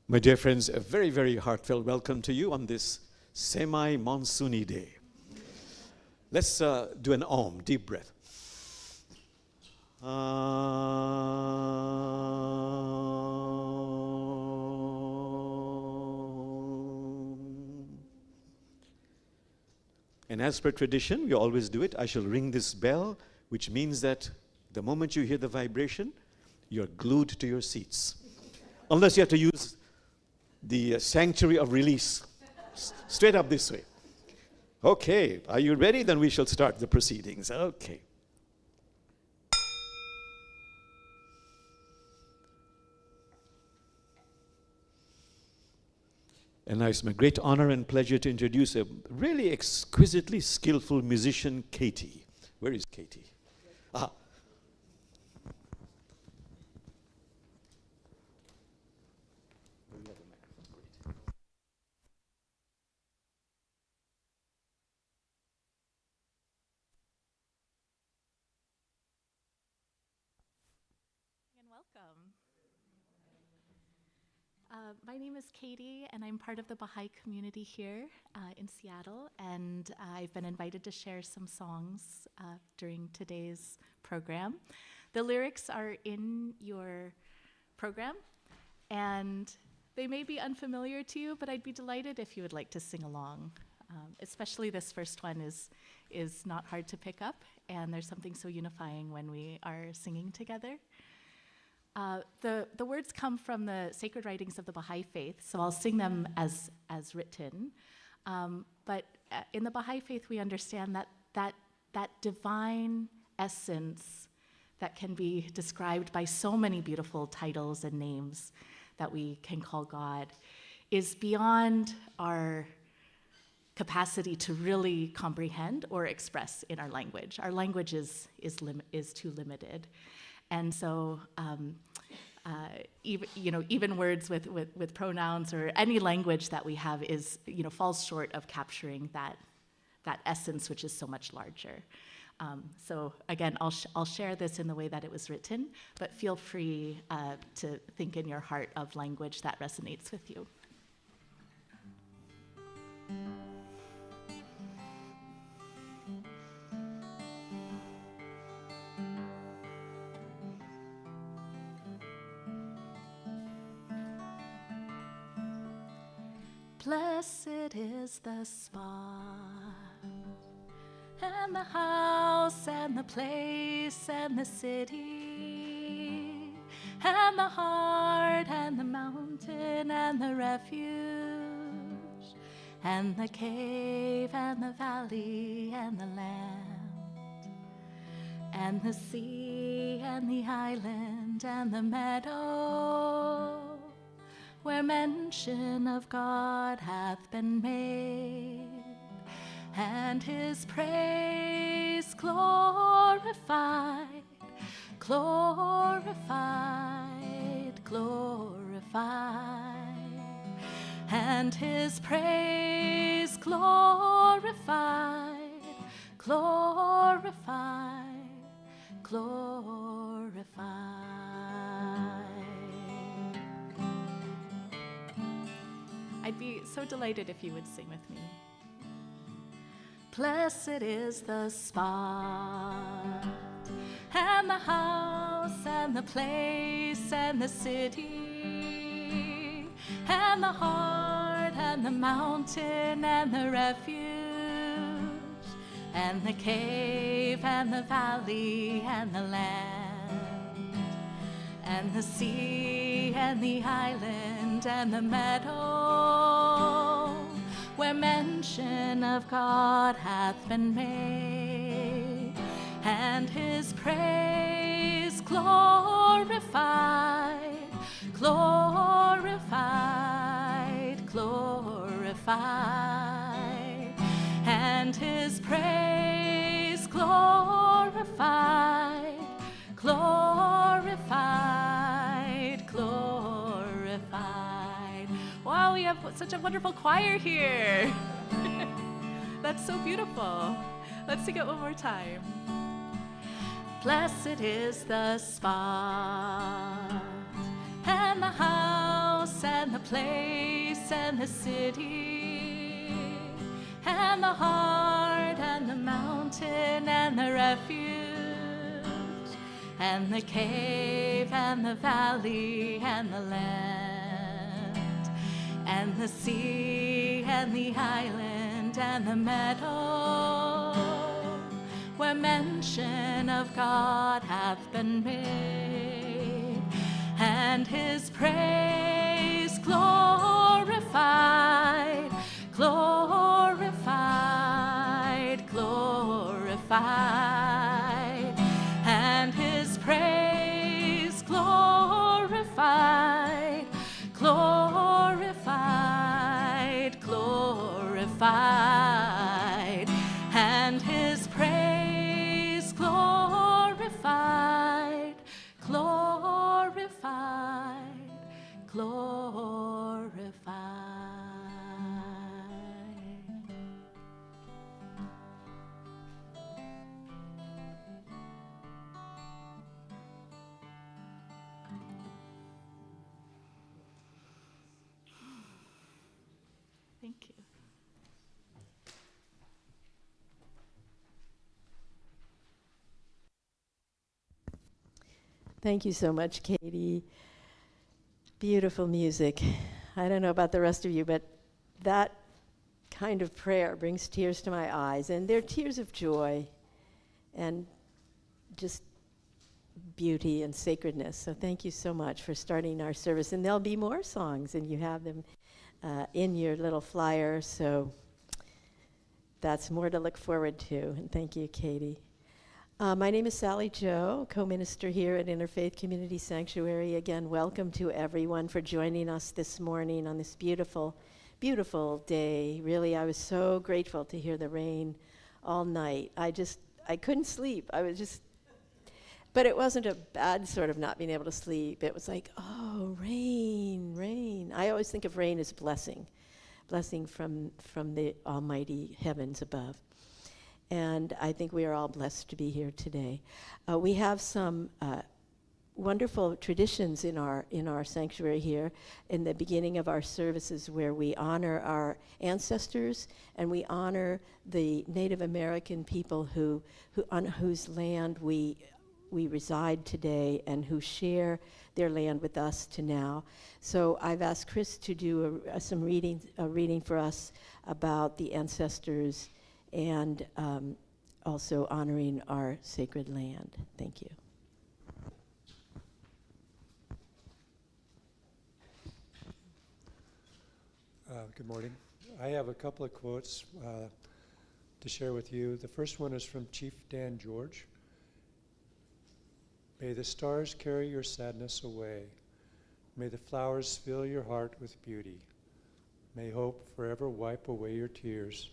My dear friends, a very, very heartfelt welcome to you on this semi-monsoony day. Let's do an Om, deep breath. And as per tradition, we always do it. I shall ring this bell, which means that the moment you hear the vibration, you're glued to your seats. Unless you have to use the sanctuary of release. Straight up this way. Okay, are you ready? Then we shall start the proceedings. Okay. And now it's my great honor and pleasure to introduce a really exquisitely skillful musician, Katie. Where is Katie? Ah. Welcome. My name is Katie, and I'm part of the Baha'i community here in Seattle, and I've been invited to share some songs during today's program. The lyrics are in your program, and they may be unfamiliar to you, but I'd be delighted if you would like to sing along. Especially this first one is not hard to pick up, and there's something so unifying when we are singing together. The words come from the sacred writings of the Baha'i faith, so I'll sing them as written. But in the Baha'i faith, we understand that divine essence that can be described by so many beautiful titles and names that we can call God is beyond our capacity to really comprehend or express in our language. Our language is too limited. And so, even words with pronouns or any language that we have falls short of capturing that essence, which is so much larger. So again, I'll share this in the way that it was written, but feel free to think in your heart of language that resonates with you. Blessed is the spot, and the house, and the place, and the city, and the heart, and the mountain, and the refuge, and the cave, and the valley, and the land, and the sea, and the island, and the meadow, where mention of God hath been made, and his praise glorified, glorified, glorified, and his praise glorified, glorified, glorified. I'd be so delighted if you would sing with me. Blessed is the spot, and the house, and the place, and the city, and the heart, and the mountain, and the refuge, and the cave, and the valley, and the land, and the sea, and the island, and the meadow, where mention of God hath been made, and his praise glorified, glorified, glorified, and his praise glorified, glorified, glorified. Wow, we have such a wonderful choir here. That's so beautiful. Let's sing it one more time. Blessed is the spot, and the house, house and the place and the city and the heart and the mountain and the refuge and the cave and the valley and the land and the sea and the island and the meadow where mention of God hath been made, and his praise glorified, glorified, glorified, and his praise glorified, glorified, glorified, and his praise glorified, glorified, glorified. Thank you. Thank you so much, Katie. Beautiful music. I don't know about the rest of you, but that kind of prayer brings tears to my eyes, and they're tears of joy and just beauty and sacredness. So thank you so much for starting our service. And there'll be more songs, and you have them in your little flyer, so that's more to look forward to. And thank you, Katie. My name is Sally Joe, co-minister here at Interfaith Community Sanctuary. Again, welcome to everyone for joining us this morning on this beautiful, beautiful day. Really, I was so grateful to hear the rain all night. I couldn't sleep. But it wasn't a bad sort of not being able to sleep. It was like, oh, rain, rain. I always think of rain as blessing from the almighty heavens above. And I think we are all blessed to be here today. We have some wonderful traditions in our sanctuary here in the beginning of our services, where we honor our ancestors and we honor the Native American people who on whose land we reside today and who share their land with us to now. So I've asked Chris to do a reading for us about the ancestors and also honoring our sacred land. Thank you. Good morning. I have a couple of quotes to share with you. The first one is from Chief Dan George. May the stars carry your sadness away. May the flowers fill your heart with beauty. May hope forever wipe away your tears.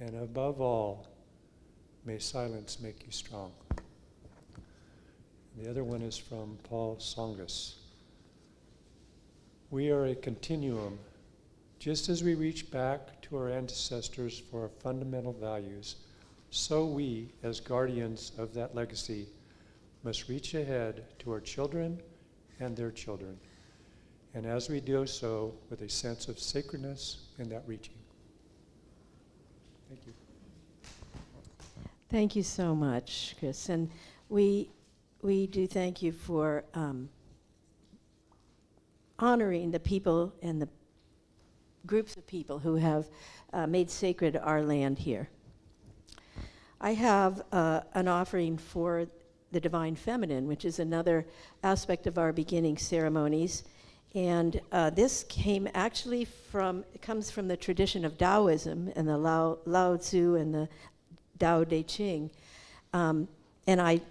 And above all, may silence make you strong. The other one is from Paul Songus. We are a continuum. Just as we reach back to our ancestors for our fundamental values, so we, as guardians of that legacy, must reach ahead to our children and their children. And as we do so, with a sense of sacredness in that reaching. Thank you. Thank you so much, Chris. And we do thank you for honoring the people and the groups of people who have made sacred our land here. I have an offering for the Divine Feminine, which is another aspect of our beginning ceremonies. And this comes from the tradition of Taoism and the Lao Tzu and the Tao Te Ching. And I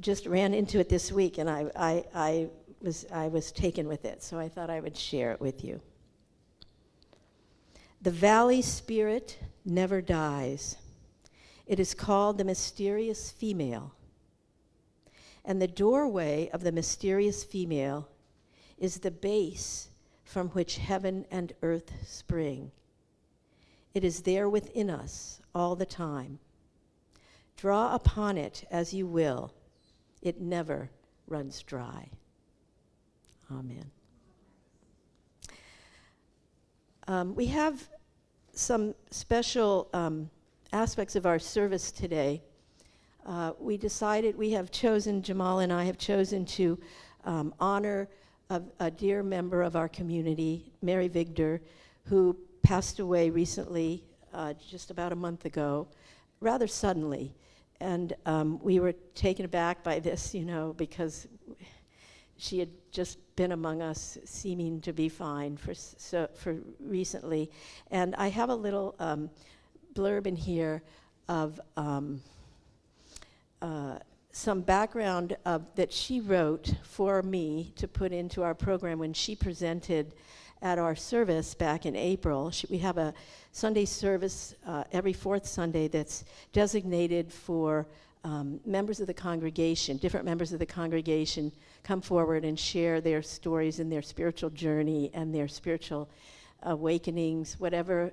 just ran into it this week, and I was taken with it, so I thought I would share it with you. The valley spirit never dies. It is called the mysterious female. And the doorway of the mysterious female is the base from which heaven and earth spring. It is there within us all the time. Draw upon it as you will. It never runs dry. Amen. We have some special aspects of our service today. We have chosen, Jamal and I have chosen to honor a dear member of our community, Mary Victor, who passed away recently, just about a month ago, rather suddenly. And we were taken aback by this, because she had just been among us, seeming to be fine for recently. And I have a little blurb in here of some background that she wrote for me to put into our program when she presented at our service back in April. We have a Sunday service every fourth Sunday that's designated for members of the congregation. Different members of the congregation come forward and share their stories and their spiritual journey and their spiritual awakenings, whatever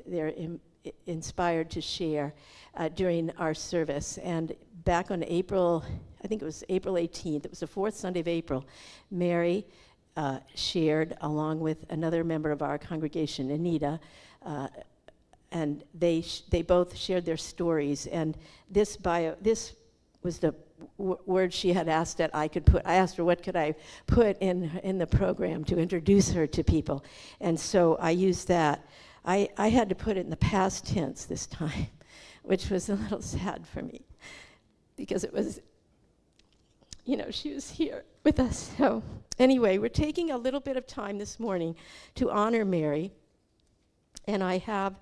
they're inspired to share during our service. And back on April, I think it was April 18th, it was the fourth Sunday of April, Mary shared along with another member of our congregation, Anita, and they both shared their stories. And this was the word she had asked that I could put. I asked her what could I put in the program to introduce her to people, and so I used that. I had to put it in the past tense this time, which was a little sad for me, because it was, she was here with us. So anyway, we're taking a little bit of time this morning to honor Mary, and I have,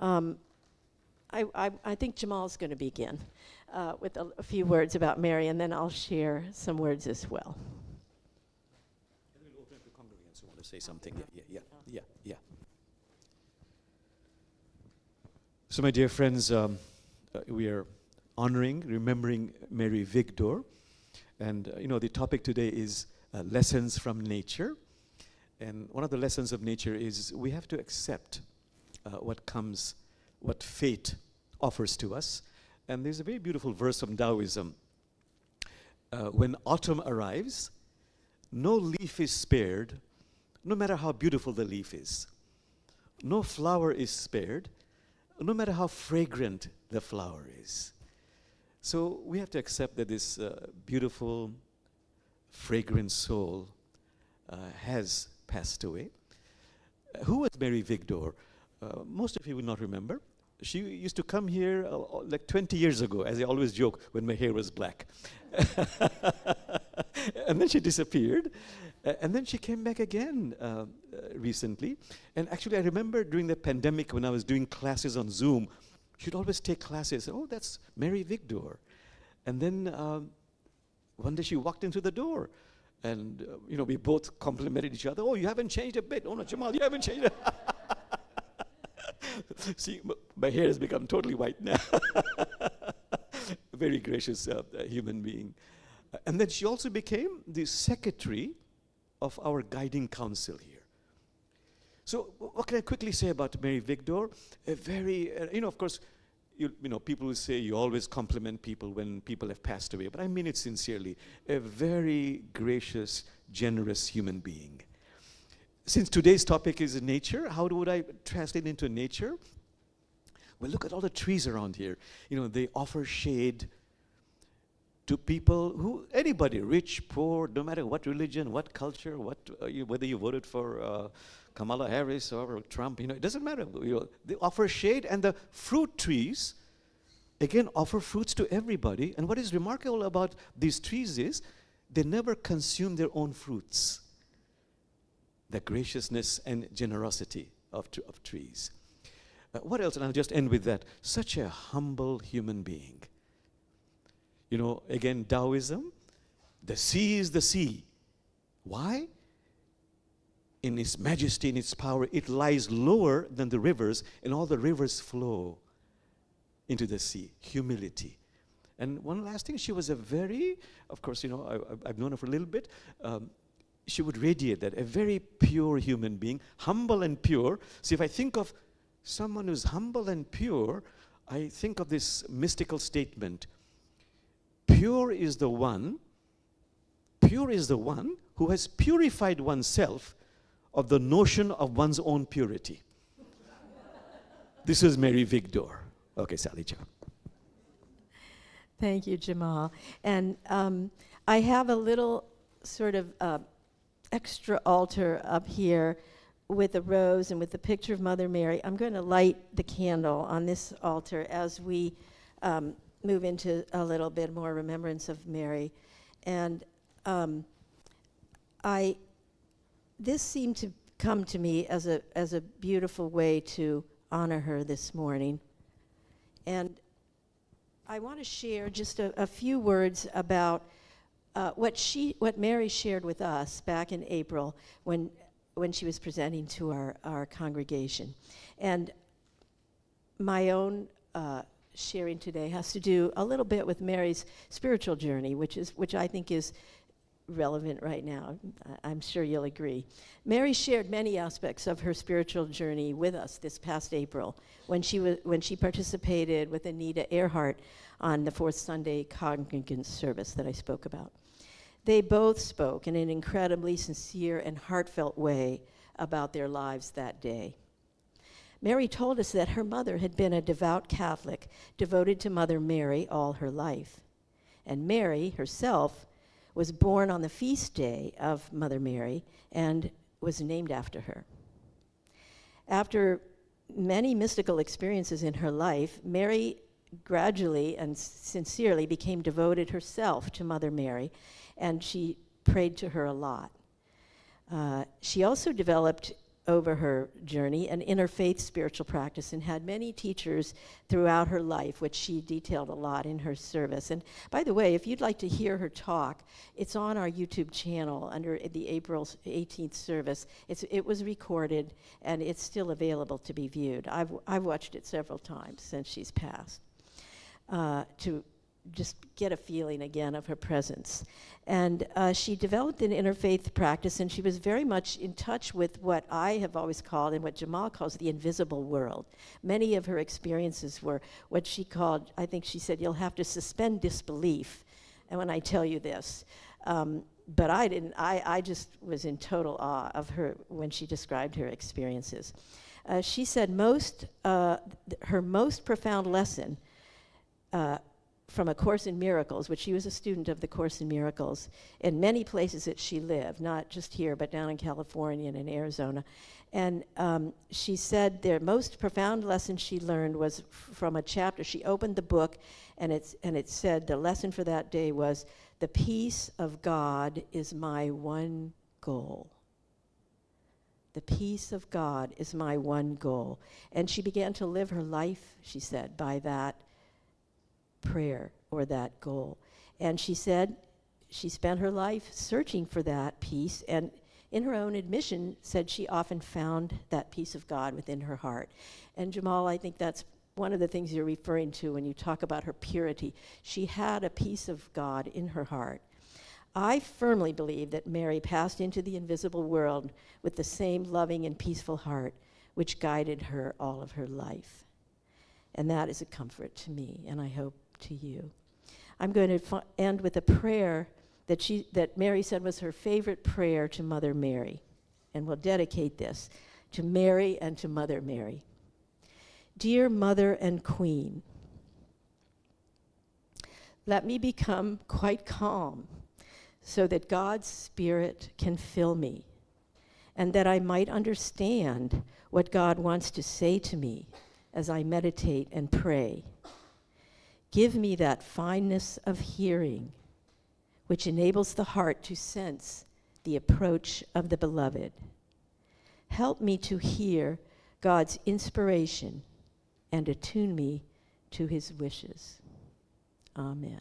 I think Jamal's going to begin with a few words about Mary, and then I'll share some words as well. And we'll open up to congregants who want to say something. Yeah. So, my dear friends, we are remembering Mary Victor. And, the topic today is lessons from nature. And one of the lessons of nature is we have to accept what fate offers to us. And there's a very beautiful verse from Taoism. When autumn arrives, no leaf is spared, no matter how beautiful the leaf is. No flower is spared, no matter how fragrant the flower is. So we have to accept that this beautiful, fragrant soul has passed away. Who was Mary Victor? Most of you will not remember. She used to come here like 20 years ago, as I always joke, when my hair was black. And then she disappeared. And then she came back again recently. And actually, I remember during the pandemic when I was doing classes on Zoom, she'd always take classes. Oh, that's Mary Victor. And then one day she walked into the door. And, we both complimented each other. Oh, you haven't changed a bit. Oh, no, Jamal, you haven't changed a bit. See, my hair has become totally white now. Very gracious human being. And then she also became the secretary of our guiding council here. So what can I quickly say about Mary Victor? A very, of course, people will say you always compliment people when people have passed away, but I mean it sincerely. A very gracious, generous human being. Since today's topic is nature, how would I translate into nature? Well, look at all the trees around here. They offer shade to people anybody, rich, poor, no matter what religion, what culture, whether you voted for Kamala Harris or Trump, it doesn't matter. They offer shade, and the fruit trees, again, offer fruits to everybody. And what is remarkable about these trees is they never consume their own fruits. The graciousness and generosity of trees. What else? And I'll just end with that. Such a humble human being. Again, Taoism, the sea is the sea. Why? In its majesty, in its power, it lies lower than the rivers, and all the rivers flow into the sea. Humility. And one last thing, she was a very, of course, I've known her for a little bit. She would radiate that, a very pure human being, humble and pure. See, if I think of someone who's humble and pure, I think of this mystical statement. Pure is the one who has purified oneself of the notion of one's own purity. This is Mary Vigdor. Okay, Sally Jo. Thank you, Jamal. And I have a little sort of extra altar up here with a rose and with the picture of Mother Mary. I'm going to light the candle on this altar as we move into a little bit more remembrance of Mary. And this seemed to come to me as a beautiful way to honor her this morning. And I want to share just a few words about what Mary shared with us back in April when she was presenting to our congregation. And my own sharing today has to do a little bit with Mary's spiritual journey, which I think is relevant right now. I'm sure you'll agree. Mary shared many aspects of her spiritual journey with us this past April when she participated with Anita Earhart on the fourth Sunday congregant service that I spoke about. They both spoke in an incredibly sincere and heartfelt way about their lives that day. Mary told us that her mother had been a devout Catholic, devoted to Mother Mary all her life. And Mary herself was born on the feast day of Mother Mary and was named after her. After many mystical experiences in her life, Mary gradually and sincerely became devoted herself to Mother Mary, and she prayed to her a lot. She also developed over her journey an interfaith spiritual practice and had many teachers throughout her life, which she detailed a lot in her service. And by the way, if you'd like to hear her talk, it's on our YouTube channel under the April 18th service. It was recorded, and it's still available to be viewed. I've watched it several times since she's passed to just get a feeling again of her presence. And she developed an interfaith practice, and she was very much in touch with what I have always called, and what Jamal calls, the invisible world. Many of her experiences were what she called, I think she said, you'll have to suspend disbelief, and when I tell you this. But I didn't, I just was in total awe of her when she described her experiences. She said her most profound lesson from A Course in Miracles, which she was a student of the Course in Miracles in many places that she lived, not just here, but down in California and in Arizona. And she said their most profound lesson she learned was from a chapter. She opened the book, and it said the lesson for that day was, the peace of God is my one goal. The peace of God is my one goal. And she began to live her life, she said, by that prayer or that goal. And she said she spent her life searching for that peace, and in her own admission said she often found that peace of God within her heart. And Jamal, I think that's one of the things you're referring to when you talk about her purity. She had a peace of God in her heart. I firmly believe that Mary passed into the invisible world with the same loving and peaceful heart which guided her all of her life. And that is a comfort to me, and I hope to you. I'm going to end with a prayer that Mary said was her favorite prayer to Mother Mary, and we'll dedicate this to Mary and to Mother Mary. Dear Mother and Queen, let me become quite calm so that God's Spirit can fill me, and that I might understand what God wants to say to me as I meditate and pray. Give me that fineness of hearing, which enables the heart to sense the approach of the beloved. Help me to hear God's inspiration and attune me to his wishes. Amen.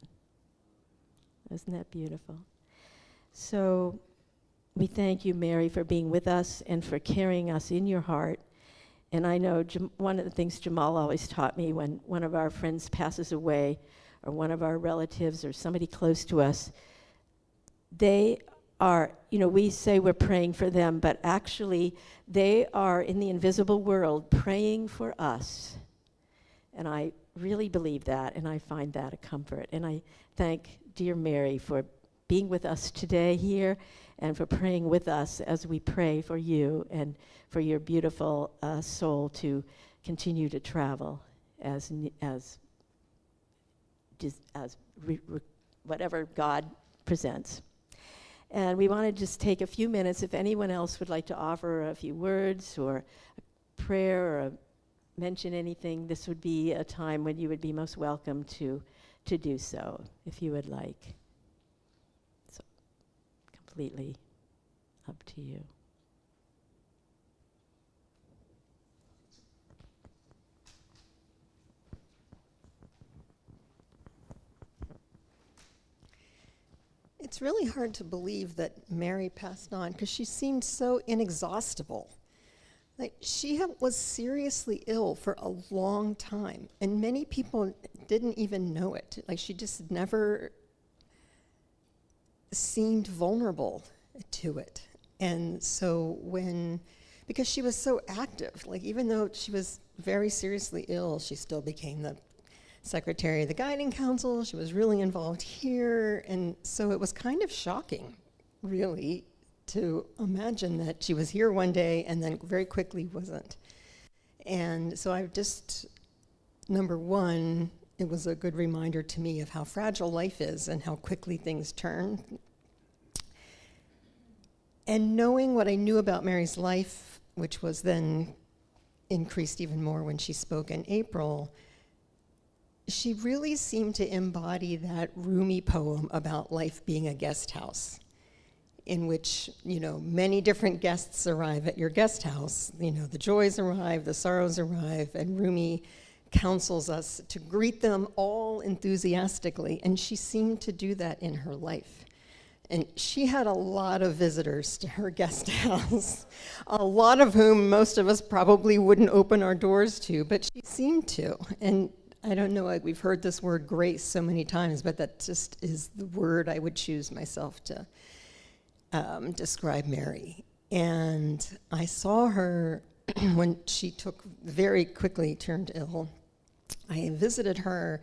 Isn't that beautiful? So we thank you, Mary, for being with us and for carrying us in your heart. And I know one of the things Jamal always taught me when one of our friends passes away, or one of our relatives or somebody close to us, they are, we say we're praying for them, but actually they are in the invisible world praying for us. And I really believe that, and I find that a comfort. And I thank dear Mary for being with us today here and for praying with us as we pray for you and for your beautiful soul to continue to travel as whatever God presents. And we want to just take a few minutes if anyone else would like to offer a few words or a prayer or mention anything. This would be a time when you would be most welcome to do so if you would like. So completely up to you. It's really hard to believe that Mary passed on because she seemed so inexhaustible. Like, she was seriously ill for a long time, and many people didn't even know it. Like, she just never seemed vulnerable to it. And so because she was so active, like, even though she was very seriously ill, she still became the secretary of the guiding council. She was really involved here. And so it was kind of shocking, really, to imagine that she was here one day and then very quickly wasn't. And so number one, it was a good reminder to me of how fragile life is and how quickly things turn. And knowing what I knew about Mary's life, which was then increased even more when she spoke in April, she really seemed to embody that Rumi poem about life being a guest house, in which, many different guests arrive at your guest house. The joys arrive, the sorrows arrive, and Rumi counsels us to greet them all enthusiastically, and she seemed to do that in her life. And she had a lot of visitors to her guest house, a lot of whom most of us probably wouldn't open our doors to, but she seemed to. And I don't know, like, we've heard this word grace so many times, but that just is the word I would choose myself to describe Mary. And I saw her when she very quickly turned ill. I visited her,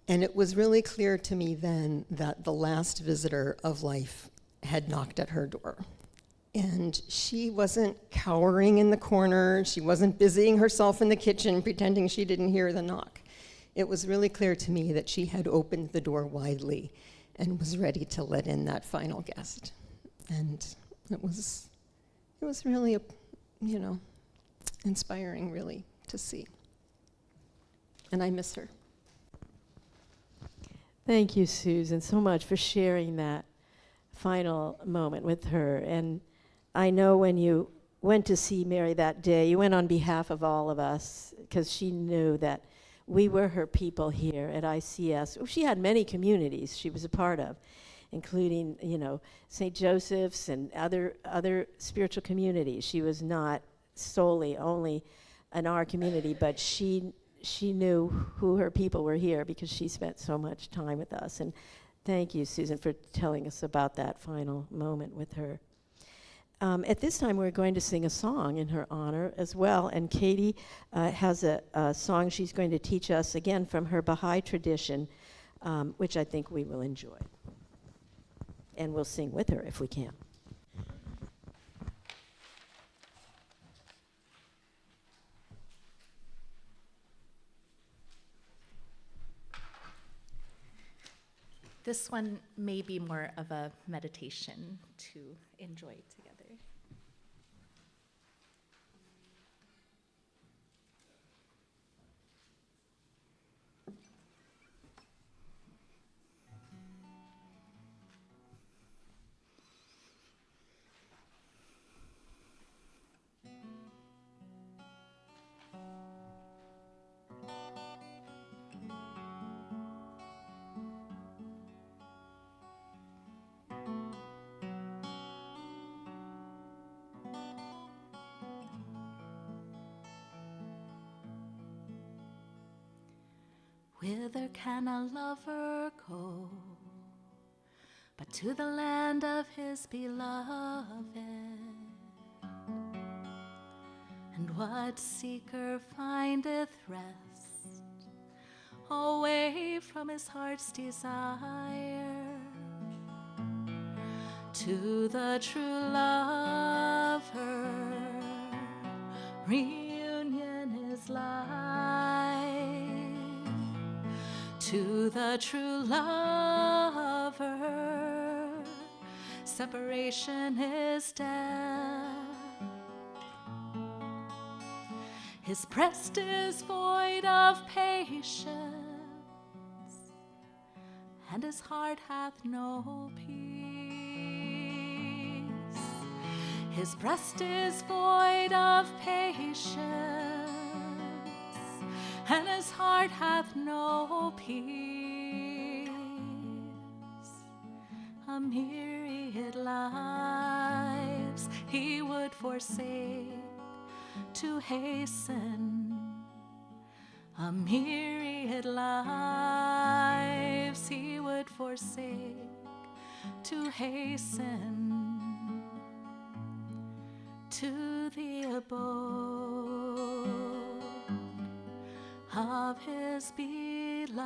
and it was really clear to me then that the last visitor of life had knocked at her door. And she wasn't cowering in the corner. She wasn't busying herself in the kitchen pretending she didn't hear the knock. It was really clear to me that she had opened the door widely and was ready to let in that final guest. And it was really, inspiring, really, to see. And I miss her. Thank you, Susan, so much for sharing that final moment with her. And I know when you went to see Mary that day, you went on behalf of all of us, because she knew that we were her people here at ICS. She had many communities she was a part of, including, St. Joseph's and other spiritual communities. She was not solely only in our community, but she knew who her people were here because she spent so much time with us. And thank you, Susan, for telling us about that final moment with her. At this time, we're going to sing a song in her honor as well. And Katie has a song she's going to teach us, again, from her Baha'i tradition, which I think we will enjoy. And we'll sing with her if we can. This one may be more of a meditation to enjoy together. Whither can a lover go but to the land of his beloved? And what seeker findeth rest away from his heart's desire? To the true lover, reunion is life. To the true lover, separation is death. His breast is void of patience, and his heart hath no peace. His breast is void of patience, and his heart hath no peace. A myriad lives he would forsake to hasten. A myriad lives he would forsake to hasten to the abode of his beloved.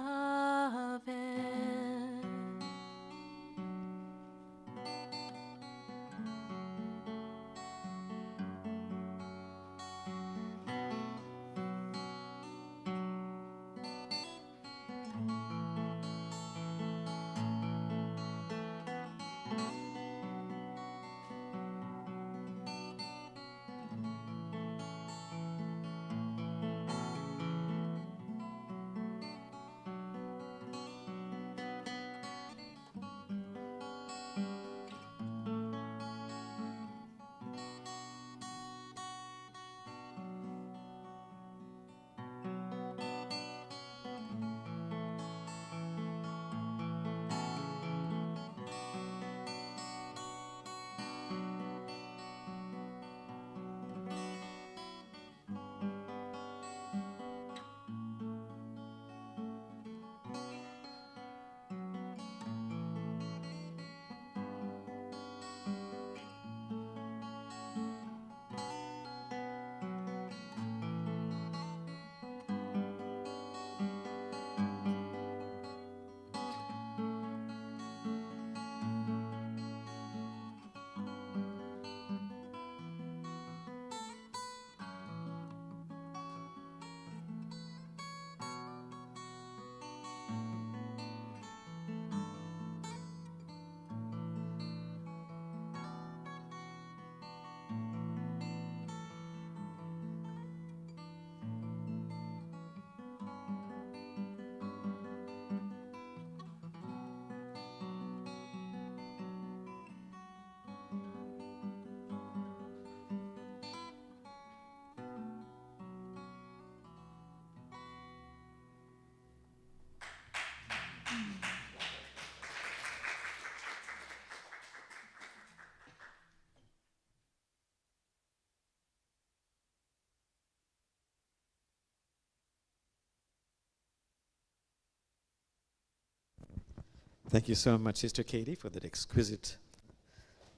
Thank you so much, Sister Katie, for that exquisite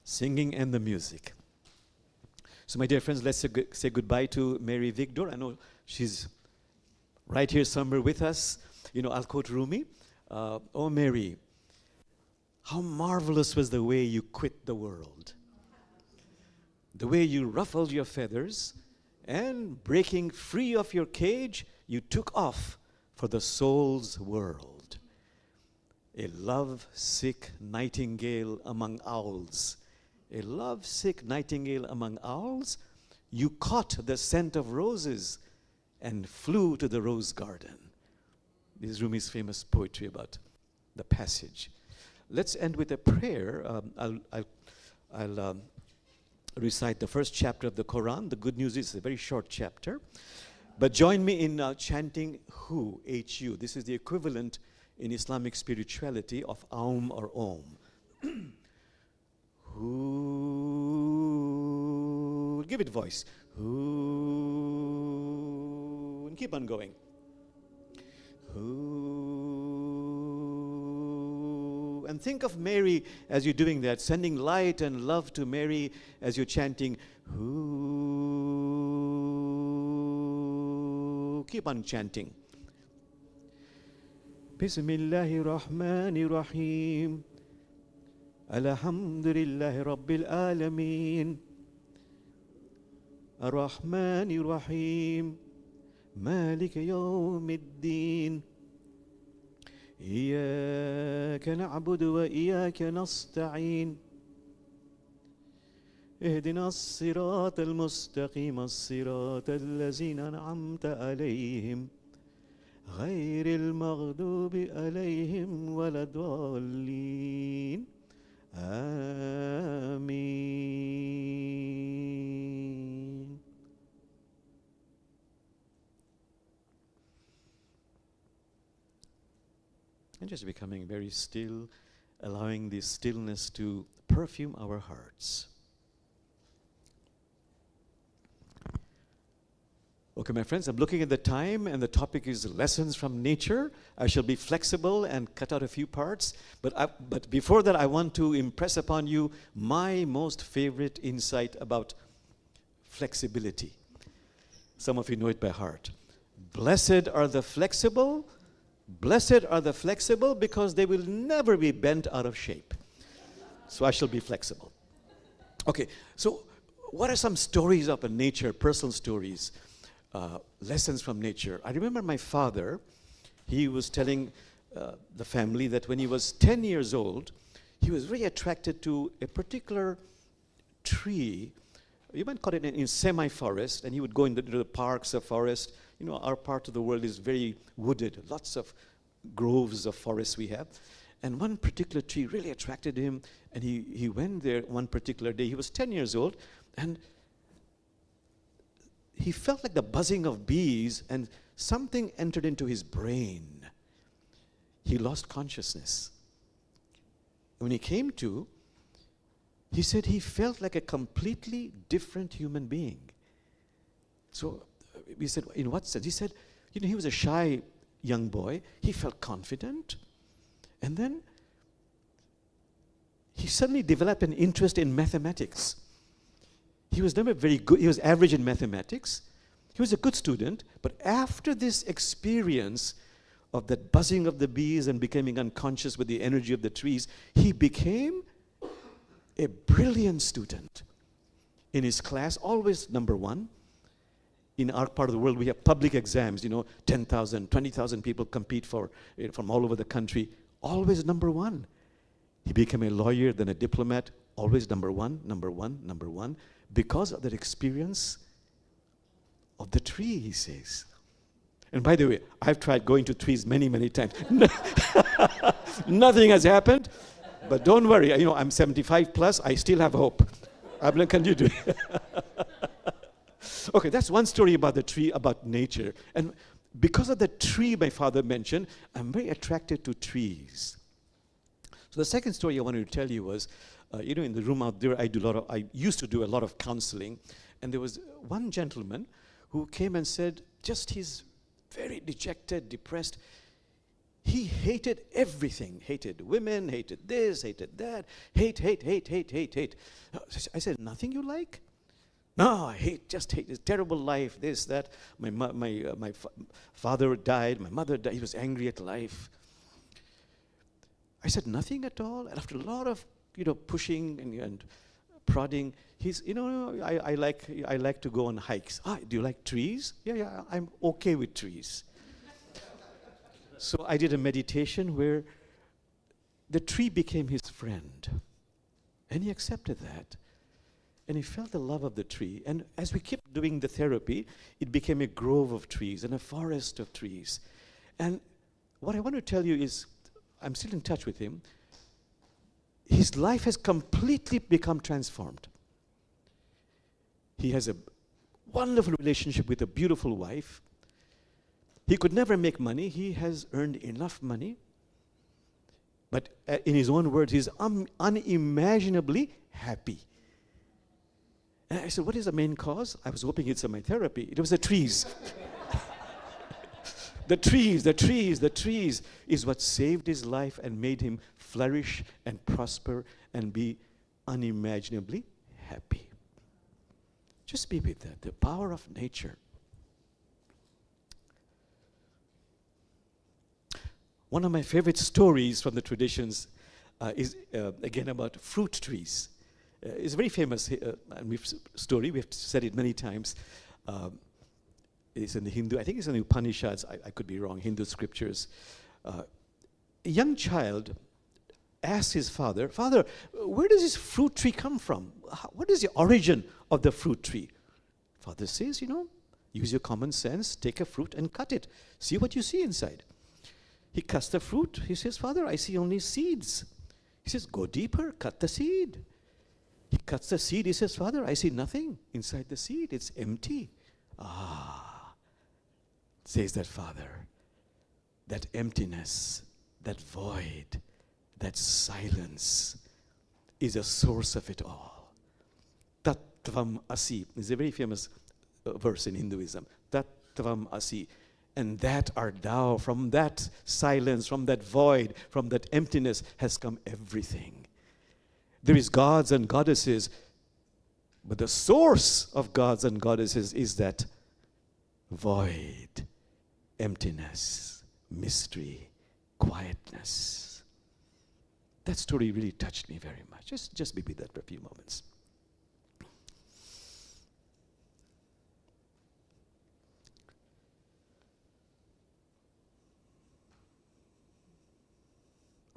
singing and the music. So, my dear friends, let's say goodbye to Mary Victor. I know she's right here somewhere with us. You know, I'll quote Rumi. Oh, Mary, how marvelous was the way you quit the world. The way you ruffled your feathers and, breaking free of your cage, you took off for the soul's world. A love-sick nightingale among owls. A love-sick nightingale among owls, you caught the scent of roses and flew to the rose garden. This is Rumi's famous poetry about the passage. Let's end with a prayer. I'll recite the first chapter of the Quran. The good news is it's a very short chapter. But join me in chanting Hu, H-U. This is the equivalent in Islamic spirituality of Aum or Om. Hu. Give it voice. Hu. And keep on going. Hu. And think of Mary as you're doing that, sending light and love to Mary as you're chanting Hu. Keep on chanting. Bismillahir Rahmanir Rahim. Alhamdulillahi Rabbil Alameen. Ar-Rahmani Rahim. Malik Yawmiddin. إياك نعبد وإياك نستعين اهدنا الصراط المستقيم الصراط الذين أنعمت عليهم غير المغضوب عليهم ولا الضالين آمين. And just becoming very still, allowing this stillness to perfume our hearts. Okay, my friends, I'm looking at the time, and the topic is lessons from nature. I shall be flexible and cut out a few parts. But before that, I want to impress upon you my most favorite insight about flexibility. Some of you know it by heart. Blessed are the flexible. Blessed are the flexible, because they will never be bent out of shape. So I shall be flexible. Okay, so what are some stories of nature, personal stories, lessons from nature? I remember my father, he was telling the family that when he was 10 years old, he was very attracted to a particular tree. You might call it in semi-forest, and he would go into the parks of forest. You know, our part of the world is very wooded, lots of groves of forests we have. And one particular tree really attracted him, and he went there one particular day. He was 10 years old, and he felt like the buzzing of bees, and something entered into his brain. He lost consciousness. When he came to, he said he felt like a completely different human being. So we said, in what sense? He said, you know, he was a shy young boy. He felt confident. And then he suddenly developed an interest in mathematics. He was never very good. He was average in mathematics. He was a good student. But after this experience of that buzzing of the bees and becoming unconscious with the energy of the trees, he became a brilliant student. In his class, always number one. In our part of the world, we have public exams, 10,000, 20,000 people compete from all over the country. Always number one. He became a lawyer, then a diplomat, always number one, because of that experience of the tree, he says. And by the way, I've tried going to trees many, many times. Nothing has happened, but don't worry, I'm 75 plus, I still have hope. Ablan, can you do it? Okay, that's one story about the tree, about nature. And because of the tree my father mentioned, I'm very attracted to trees. So the second story I wanted to tell you was, in the room out there, I used to do a lot of counseling. And there was one gentleman who came and said, he's very dejected, depressed. He hated everything, hated women, hated this, hated that, hate. I said, nothing you like? No, I hate this terrible life, this, that. My father died, my mother died. He was angry at life. I said, nothing at all. And after a lot of, pushing and prodding, I like to go on hikes. Do you like trees? Yeah, I'm okay with trees. So I did a meditation where the tree became his friend. And he accepted that. And he felt the love of the tree. And as we kept doing the therapy, it became a grove of trees and a forest of trees. And what I want to tell you is, I'm still in touch with him. His life has completely become transformed. He has a wonderful relationship with a beautiful wife. He could never make money. He has earned enough money. But in his own words, he's unimaginably happy. And I said, what is the main cause? I was hoping it's my therapy. It was the trees. The trees is what saved his life and made him flourish and prosper and be unimaginably happy. Just be with that, the power of nature. One of my favorite stories from the traditions is again about fruit trees. It's a very famous story. We've said it many times. It's in the Hindu, I think it's in the Upanishads, I could be wrong, Hindu scriptures. A young child asks his father, "Father, where does this fruit tree come from? What is the origin of the fruit tree?" Father says, use your common sense, take a fruit and cut it. See what you see inside. He cuts the fruit. He says, "Father, I see only seeds." He says, "Go deeper, cut the seed." He cuts the seed. He says, "Father, I see nothing inside the seed. It's empty." Says that father, that emptiness, that void, that silence is a source of it all. Tattvam asi is a very famous verse in Hinduism. Tattvam asi. And that art thou. From that silence, from that void, from that emptiness has come everything. There is gods and goddesses, but the source of gods and goddesses is that void, emptiness, mystery, quietness. That story really touched me very much. Just be with that for a few moments.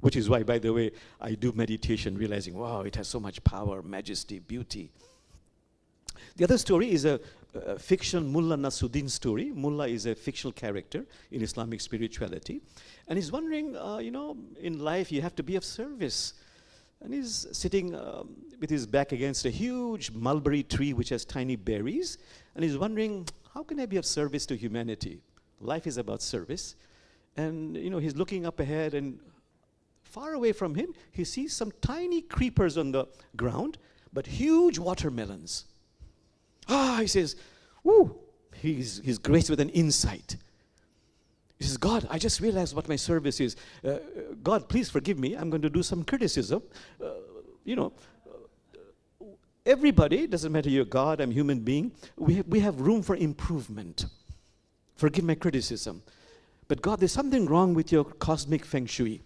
Which is why, by the way, I do meditation realizing, wow, it has so much power, majesty, beauty. The other story is a fictional Mullah Nasruddin story. Mullah is a fictional character in Islamic spirituality. And he's wondering, in life you have to be of service. And he's sitting with his back against a huge mulberry tree which has tiny berries. And he's wondering, how can I be of service to humanity? Life is about service. And, he's looking up ahead, and far away from him, he sees some tiny creepers on the ground, but huge watermelons. He says, "Woo!" He's graced with an insight. He says, "God, I just realized what my service is. God, please forgive me. I'm going to do some criticism. Everybody, doesn't matter you're God, I'm a human being, we have room for improvement. Forgive my criticism. But God, there's something wrong with your cosmic feng shui.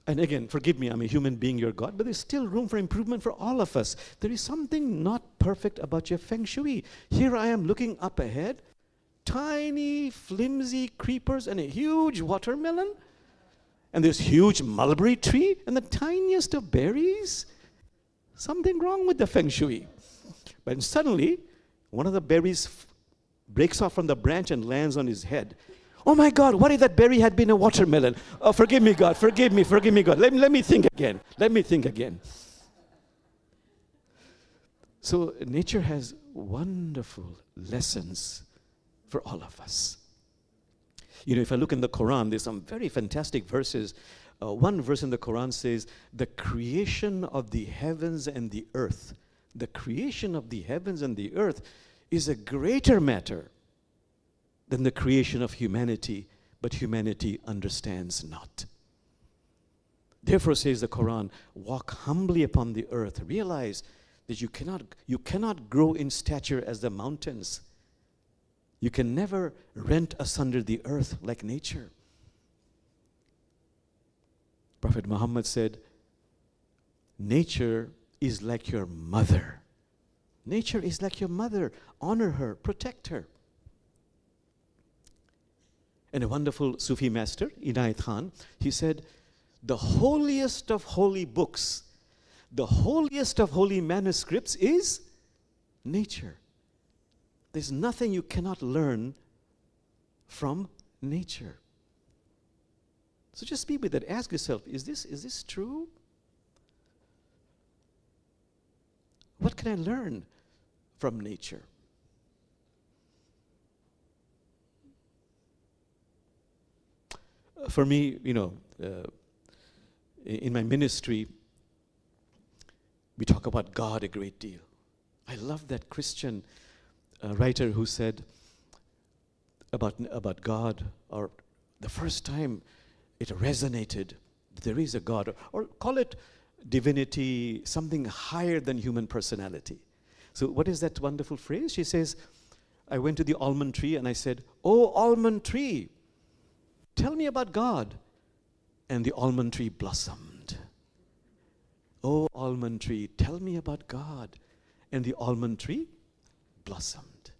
And again, forgive me, I'm a human being, you're God, but there's still room for improvement for all of us. There is something not perfect about your feng shui. Here I am looking up ahead, tiny, flimsy creepers and a huge watermelon, and this huge mulberry tree and the tiniest of berries. Something wrong with the feng shui." But suddenly, one of the berries breaks off from the branch and lands on his head. "Oh my God, what if that berry had been a watermelon? Oh, forgive me, God, forgive me, God. Let me think again. So nature has wonderful lessons for all of us. If I look in the Quran, there's some very fantastic verses. One verse in the Quran says, the creation of the heavens and the earth. The creation of the heavens and the earth is a greater matter than the creation of humanity, but humanity understands not. Therefore, says the Quran, walk humbly upon the earth. Realize that you cannot grow in stature as the mountains. You can never rent asunder the earth like nature. Prophet Muhammad said, nature is like your mother. Nature is like your mother. Honor her, protect her. And a wonderful Sufi master, Inayat Khan, he said, the holiest of holy books, the holiest of holy manuscripts is nature. There's nothing you cannot learn from nature. So just be with it. Ask yourself, is this true? What can I learn from nature? For me, in my ministry, we talk about God a great deal. I love that Christian writer who said about God, or the first time it resonated, there is a God, or call it divinity, something higher than human personality. So what is that wonderful phrase? She says, I went to the almond tree and I said, "Oh, almond tree, tell me about God." and the almond tree blossomed. Oh, almond tree, tell me about God. And the almond tree blossomed.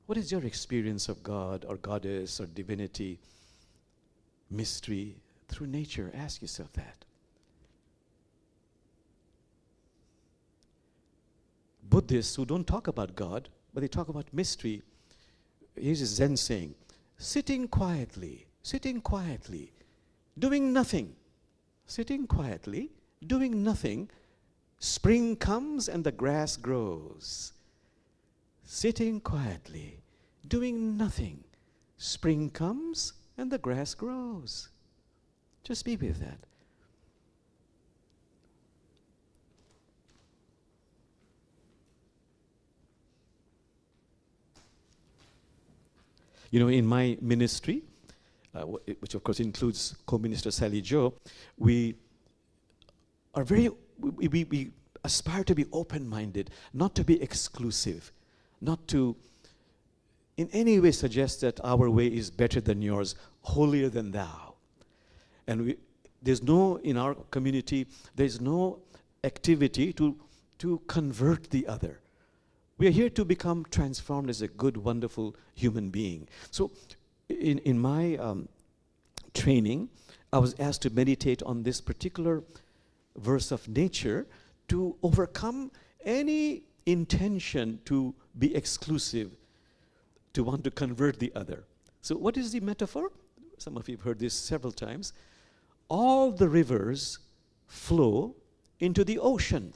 What is your experience of God or goddess or divinity, mystery through nature? Ask yourself that. Buddhists who don't talk about God, but they talk about mystery, here's a Zen saying, sitting quietly, doing nothing, sitting quietly, doing nothing, spring comes and the grass grows. Sitting quietly, doing nothing, spring comes and the grass grows. Just be with that. You know, in my ministry, which of course includes co-minister Sally Jo, we aspire to be open-minded, not to be exclusive, not to in any way suggest that our way is better than yours, holier than thou. And in our community, there's no activity to convert the other. We are here to become transformed as a good, wonderful human being. So in my training, I was asked to meditate on this particular verse of nature to overcome any intention to be exclusive, to want to convert the other. So what is the metaphor? Some of you have heard this several times. All the rivers flow into the ocean.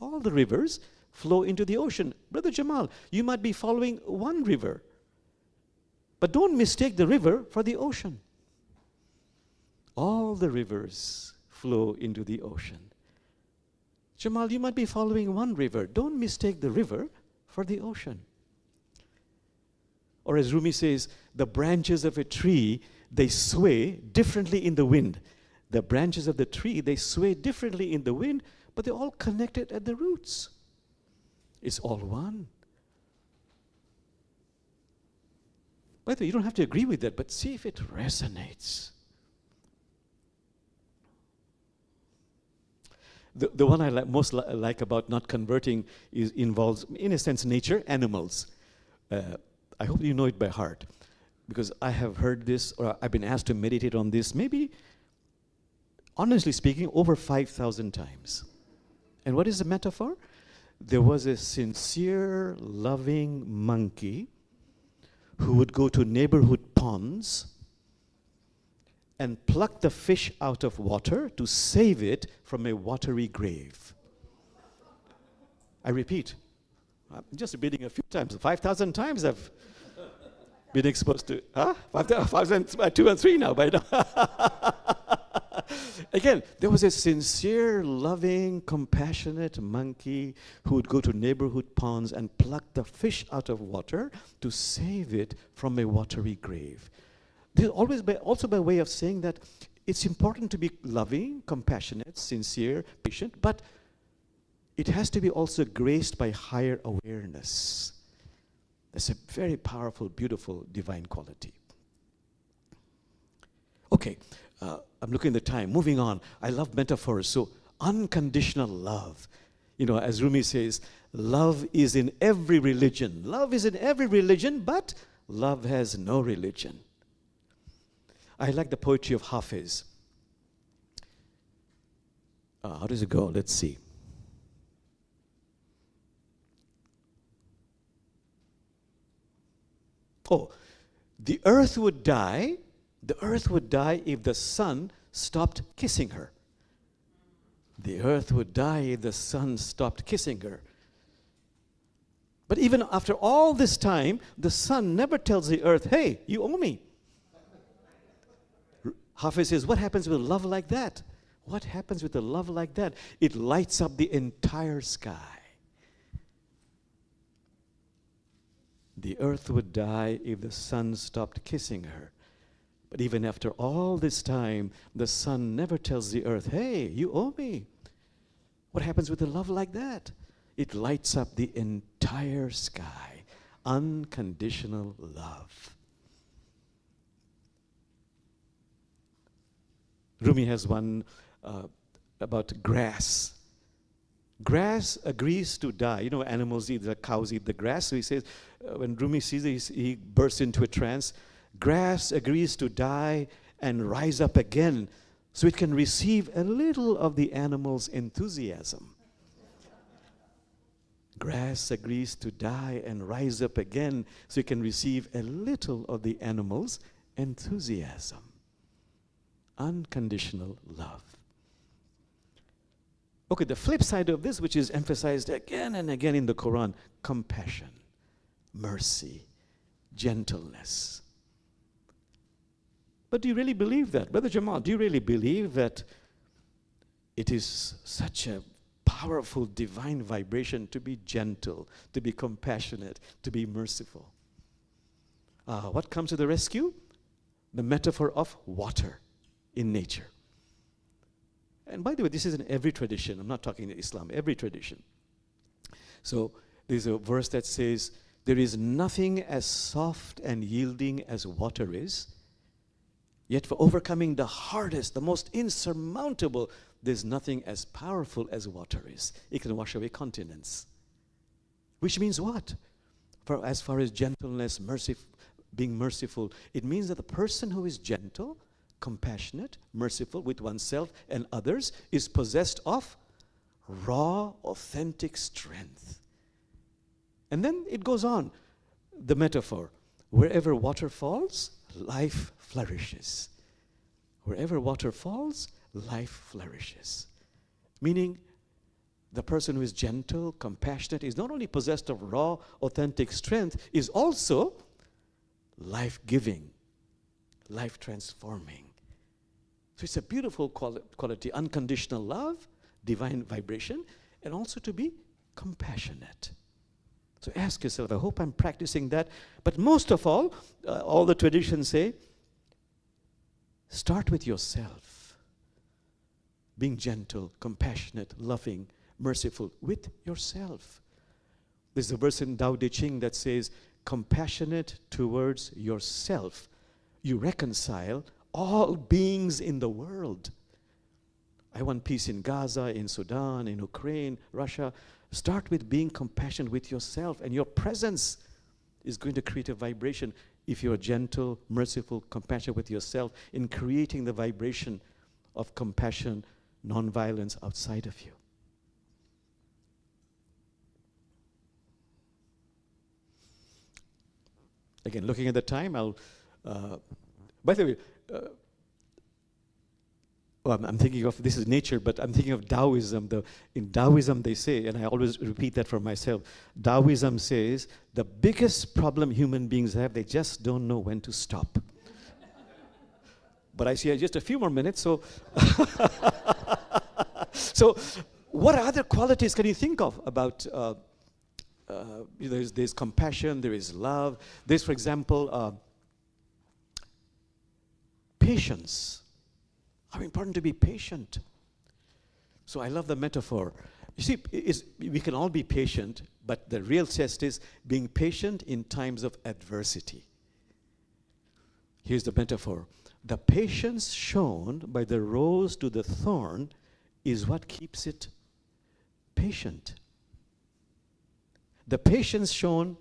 All the rivers flow into the ocean. Brother Jamal, you might be following one river, but don't mistake the river for the ocean. All the rivers flow into the ocean. Jamal, you might be following one river. Don't mistake the river for the ocean. Or as Rumi says, the branches of a tree, they sway differently in the wind. The branches of the tree, they sway differently in the wind, but they're all connected at the roots. It's all one. By the way, you don't have to agree with that, but see if it resonates. The one I most like about not converting involves, in a sense, nature, animals. I hope you know it by heart, because I have heard this, or I've been asked to meditate on this, maybe, honestly speaking, over 5,000 times. And what is the metaphor? There was a sincere, loving monkey who would go to neighborhood ponds and pluck the fish out of water to save it from a watery grave. I repeat, I'm just repeating a few times. 5,000 times I've been exposed to, 5,002 and 3 now, but again, there was a sincere, loving, compassionate monkey who would go to neighborhood ponds and pluck the fish out of water to save it from a watery grave. There's always also by way of saying that it's important to be loving, compassionate, sincere, patient, but it has to be also graced by higher awareness. That's a very powerful, beautiful, divine quality. Okay, I'm looking at the time. Moving on. I love metaphors. So, unconditional love. You know, as Rumi says, love is in every religion. Love is in every religion, but love has no religion. I like the poetry of Hafiz. How does it go? Let's see. Oh, the earth would die if the sun stopped kissing her. The earth would die if the sun stopped kissing her. But even after all this time, the sun never tells the earth, hey, you owe me. Hafiz says, what happens with a love like that? What happens with a love like that? It lights up the entire sky. The earth would die if the sun stopped kissing her. But even after all this time, the sun never tells the earth, hey, you owe me. What happens with a love like that? It lights up the entire sky. unconditional love. Rumi has one about grass. Grass agrees to die. You know, animals eat, the cows eat the grass. So he says, when Rumi sees it, he bursts into a trance. Grass agrees to die and rise up again so it can receive a little of the animal's enthusiasm. Grass agrees to die and rise up again so it can receive a little of the animal's enthusiasm. Unconditional love. Okay, the flip side of this, which is emphasized again and again in the Quran, compassion, mercy, gentleness. But do you really believe that? Brother Jamal, do you really believe that it is such a powerful divine vibration to be gentle, to be compassionate, to be merciful? What comes to the rescue? The metaphor of water in nature. And by the way, this is in every tradition. I'm not talking Islam, every tradition. So there's a verse that says, there is nothing as soft and yielding as water is, yet for overcoming the hardest, the most insurmountable, there's nothing as powerful as water is. It can wash away continents. Which means what? For as far as gentleness, being merciful, it means that the person who is gentle, compassionate, merciful with oneself and others is possessed of raw, authentic strength. And then it goes on, the metaphor. Wherever water falls, life flourishes. Wherever water falls, life flourishes. Meaning, the person who is gentle, compassionate, is not only possessed of raw, authentic strength, is also life-giving, life-transforming. So it's a beautiful quality, unconditional love, divine vibration, and also to be compassionate. So ask yourself, I hope I'm practicing that. But most of all the traditions say, start with yourself. Being gentle, compassionate, loving, merciful with yourself. There's a verse in Tao Te Ching that says, compassionate towards yourself, you reconcile all beings in the world. I want peace in Gaza, in Sudan, in Ukraine, Russia. Start with being compassionate with yourself, and your presence is going to create a vibration if you're gentle, merciful, compassionate with yourself in creating the vibration of compassion, non-violence outside of you. Again, looking at the time, by the way, I'm thinking of, this is nature, but I'm thinking of Taoism. In Taoism they say, and I always repeat that for myself, Taoism says, the biggest problem human beings have, they just don't know when to stop. But I see just a few more minutes, so... So, what other qualities can you think of about... there's compassion, there is love. There's, for example, patience. How important to be patient. So I love the metaphor. You see, we can all be patient, but the real test is being patient in times of adversity. Here's the metaphor. The patience shown by the rose to the thorn is what keeps it patient. The patience shown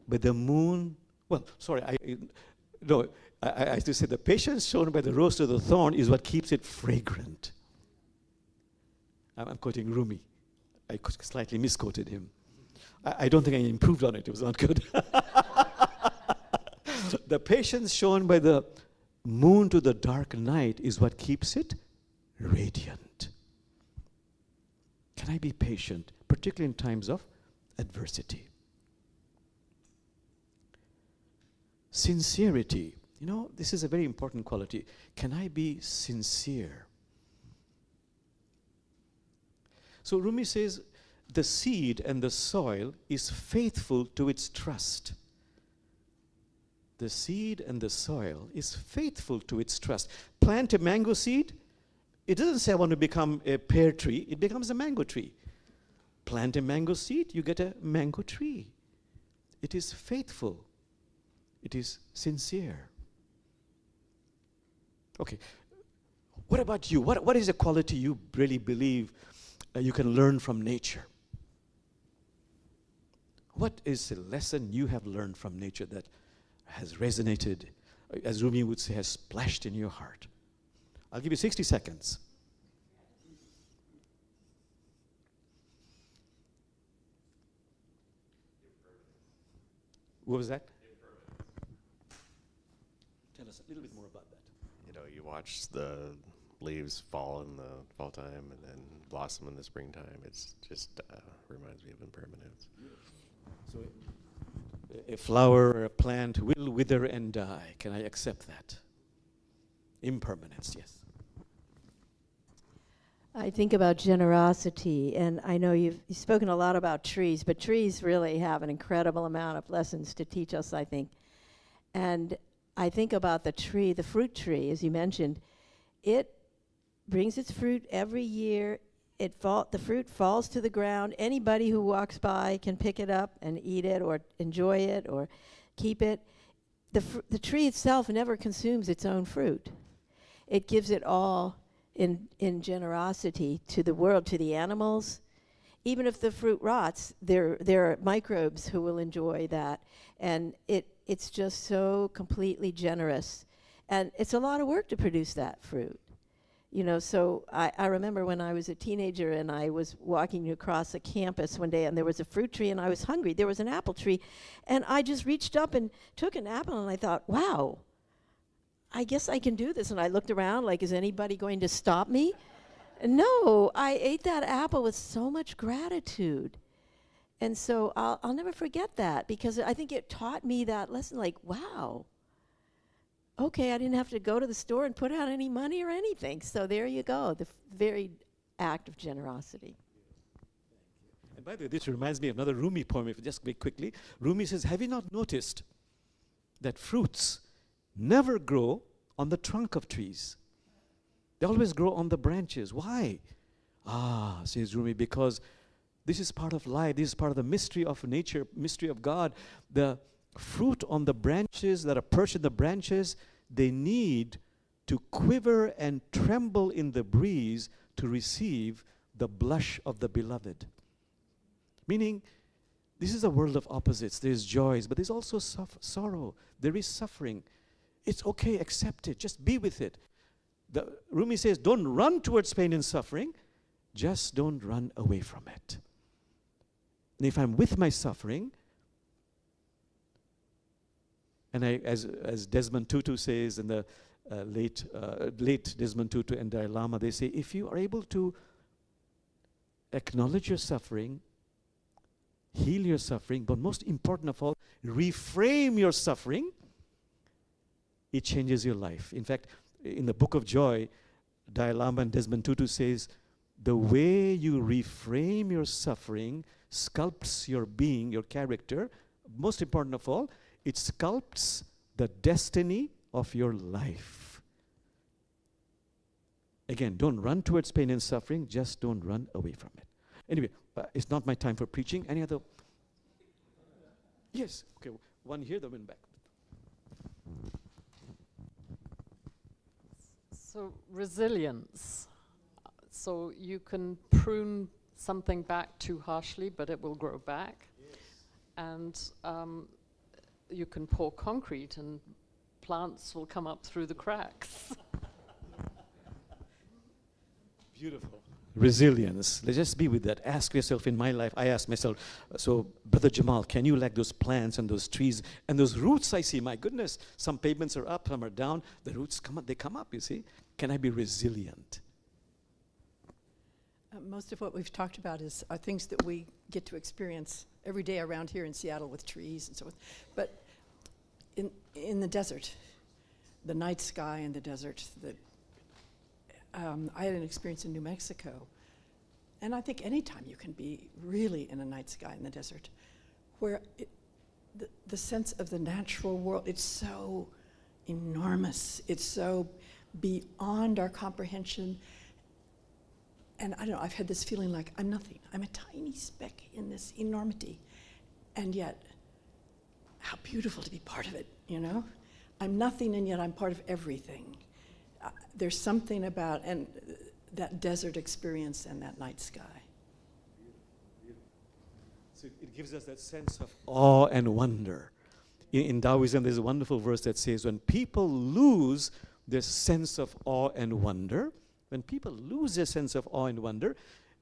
by the moon, I have to say the patience shown by the rose to the thorn is what keeps it fragrant. I'm quoting Rumi. I slightly misquoted him. I don't think I improved on it. It was not good. The patience shown by the moon to the dark night is what keeps it radiant. Can I be patient, particularly in times of adversity? Sincerity. You know, this is a very important quality. Can I be sincere? So Rumi says, the seed and the soil is faithful to its trust. The seed and the soil is faithful to its trust. Plant a mango seed, it doesn't say I want to become a pear tree, it becomes a mango tree. Plant a mango seed, you get a mango tree. it is faithful, it is sincere. Okay, what about you? What is a quality you really believe you can learn from nature? What is a lesson you have learned from nature that has resonated, as Rumi would say, has splashed in your heart? I'll give you 60 seconds. What was that? Tell us a little bit more about that. You know, you watch the leaves fall in the fall time and then blossom in the springtime. It's just reminds me of impermanence. So a flower or a plant will wither and die. Can I accept that? Impermanence, yes. I think about generosity, and I know you've spoken a lot about trees, but trees really have an incredible amount of lessons to teach us, I think. And I think about the tree, the fruit tree, as you mentioned. It brings its fruit every year. The fruit falls to the ground. Anybody who walks by can pick it up and eat it or enjoy it or keep it. The tree itself never consumes its own fruit. It gives it all in generosity to the world, to the animals. Even if the fruit rots, there are microbes who will enjoy that. And it's just so completely generous. And it's a lot of work to produce that fruit. You know, so I remember when I was a teenager and I was walking across a campus one day and there was a fruit tree and I was hungry. There was an apple tree. And I just reached up and took an apple and I thought, wow, I guess I can do this. And I looked around like, is anybody going to stop me? No, I ate that apple with so much gratitude. And so I'll never forget that because I think it taught me that lesson, like, wow. Okay, I didn't have to go to the store and put out any money or anything. So there you go, the very act of generosity. And by the way, this reminds me of another Rumi poem, if just very quickly. Rumi says, have you not noticed that fruits never grow on the trunk of trees? They always grow on the branches. Why? Says Rumi, because this is part of life. This is part of the mystery of nature, mystery of God. The fruit on the branches that are perched in the branches, they need to quiver and tremble in the breeze to receive the blush of the beloved. Meaning, this is a world of opposites. There's joys, but there's also sorrow. There is suffering. It's okay, accept it. Just be with it. Rumi says, don't run towards pain and suffering. Just don't run away from it. And if I'm with my suffering, and as Desmond Tutu says, in the late Desmond Tutu and Dalai Lama, they say, if you are able to acknowledge your suffering, heal your suffering, but most important of all, reframe your suffering, it changes your life. In fact, in the Book of Joy, Dalai Lama and Desmond Tutu says, the way you reframe your suffering sculpts your being, your character. Most important of all, it sculpts the destiny of your life. Again, don't run towards pain and suffering, just don't run away from it. Anyway, it's not my time for preaching. Any other? Yes, okay, one here, the one back. So resilience. So you can prune something back too harshly, but it will grow back. Yes. And you can pour concrete and plants will come up through the cracks. Beautiful. Resilience. Let's just be with that. Ask yourself, in my life, I ask myself, so Brother Jamal, can you, like those plants and those trees and those roots I see, my goodness, some pavements are up, some are down, the roots come up, they come up, you see. Can I be resilient? Most of what we've talked about are things that we get to experience every day around here in Seattle with trees and so forth. But in the desert, the night sky in the desert, I had an experience in New Mexico. And I think anytime you can be really in a night sky in the desert, where the sense of the natural world, it's so enormous. It's so beyond our comprehension. And I don't know, I've had this feeling like I'm nothing. I'm a tiny speck in this enormity. And yet, how beautiful to be part of it, you know? I'm nothing and yet I'm part of everything. There's something about that desert experience and that night sky. So it gives us that sense of awe and wonder. In Taoism, there's a wonderful verse that says, when people lose their sense of awe and wonder, when people lose their sense of awe and wonder,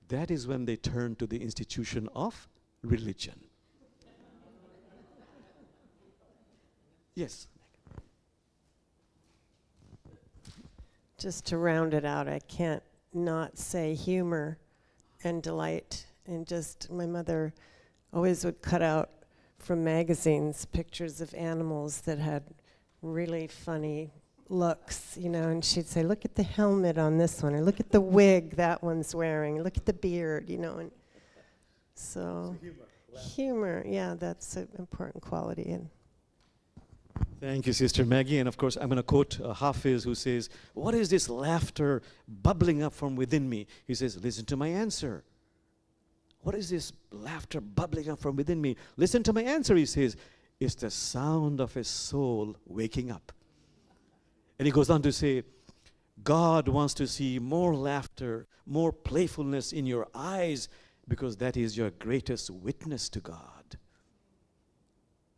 that is when they turn to the institution of religion. Yes. Just to round it out, I can't not say humor and delight. And just, my mother always would cut out from magazines pictures of animals that had really funny looks, you know, and she'd say, look at the helmet on this one, or look at the wig that one's wearing, look at the beard, you know. And so humor, yeah, that's an important quality. And Thank you, Sister Maggie. And of course, I'm going to quote Hafiz, who says, what is this laughter bubbling up from within me? He says, listen to my answer. What is this laughter bubbling up from within me? Listen to my answer, he says. It's the sound of his soul waking up. And he goes on to say, God wants to see more laughter, more playfulness in your eyes, because that is your greatest witness to God.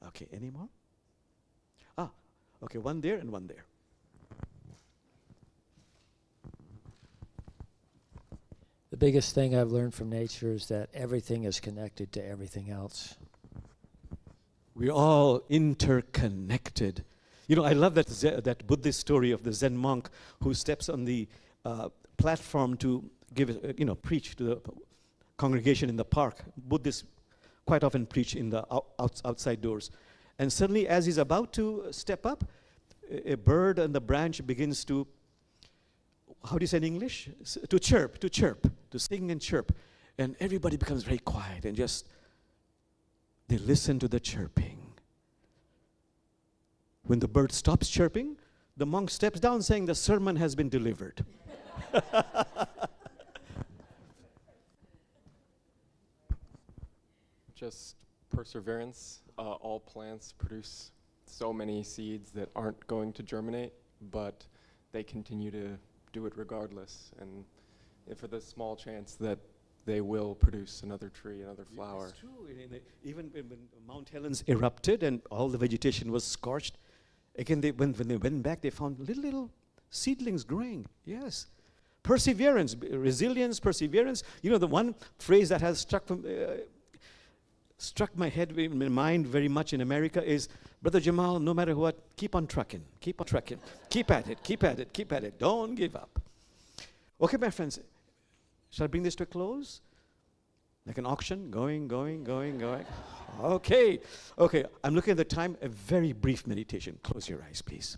Okay, any more? Okay, one there and one there. The biggest thing I've learned from nature is that everything is connected to everything else. We're all interconnected. You know, I love that Buddhist story of the Zen monk who steps on the platform to give, preach to the congregation in the park. Buddhists quite often preach in the outside doors. And suddenly, as he's about to step up, a bird on the branch begins to, how do you say in English? To chirp, to sing and chirp. And everybody becomes very quiet and just, they listen to the chirping. When the bird stops chirping, the monk steps down saying, the sermon has been delivered. Just perseverance. All plants produce so many seeds that aren't going to germinate, but they continue to do it regardless. And for the small chance that they will produce another tree, another flower. It's true. Even when Mount Helens erupted and all the vegetation was scorched, again, when they went back, they found little seedlings growing. Yes. Perseverance, resilience, perseverance. You know, the one phrase that has struck my head, in my mind very much in America is, Brother Jamal, no matter what, keep on trucking, keep at it, don't give up. Okay, my friends, shall I bring this to a close? Like an auction, going. Okay, I'm looking at the time, a very brief meditation. Close your eyes, please.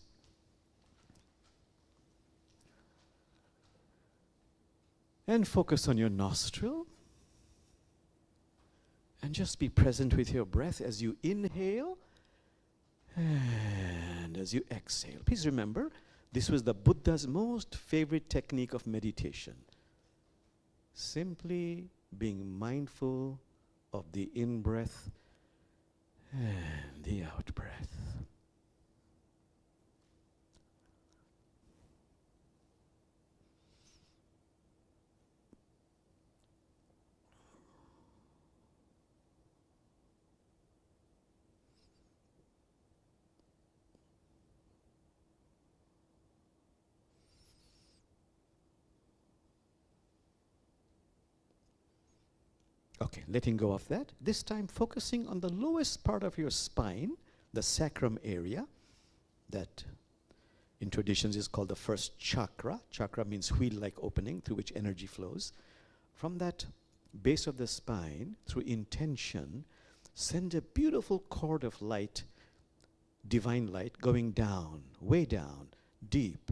And focus on your nostril. And just be present with your breath as you inhale and as you exhale. Please remember, this was the Buddha's most favorite technique of meditation. Simply being mindful of the in-breath and the out-breath. Okay, letting go of that. This time focusing on the lowest part of your spine, the sacrum area, that in traditions is called the first chakra. Chakra means wheel-like opening through which energy flows. From that base of the spine, through intention, send a beautiful cord of light, divine light, going down, way down, deep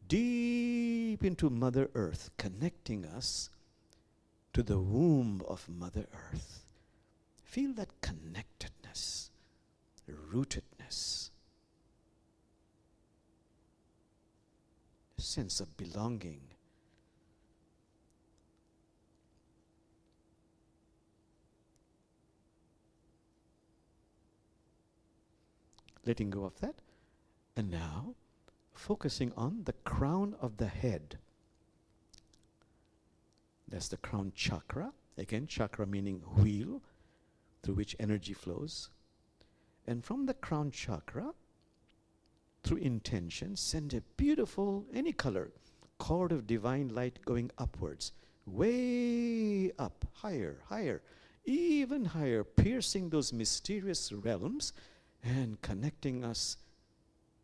into Mother Earth, connecting us to the womb of Mother Earth. Feel that connectedness, rootedness, a sense of belonging. letting go of that. And now, focusing on the crown of the head. That's the crown chakra. Again, chakra meaning wheel, through which energy flows. And from the crown chakra, through intention, send a beautiful, any color, cord of divine light going upwards, way up, higher, higher, even higher, piercing those mysterious realms and connecting us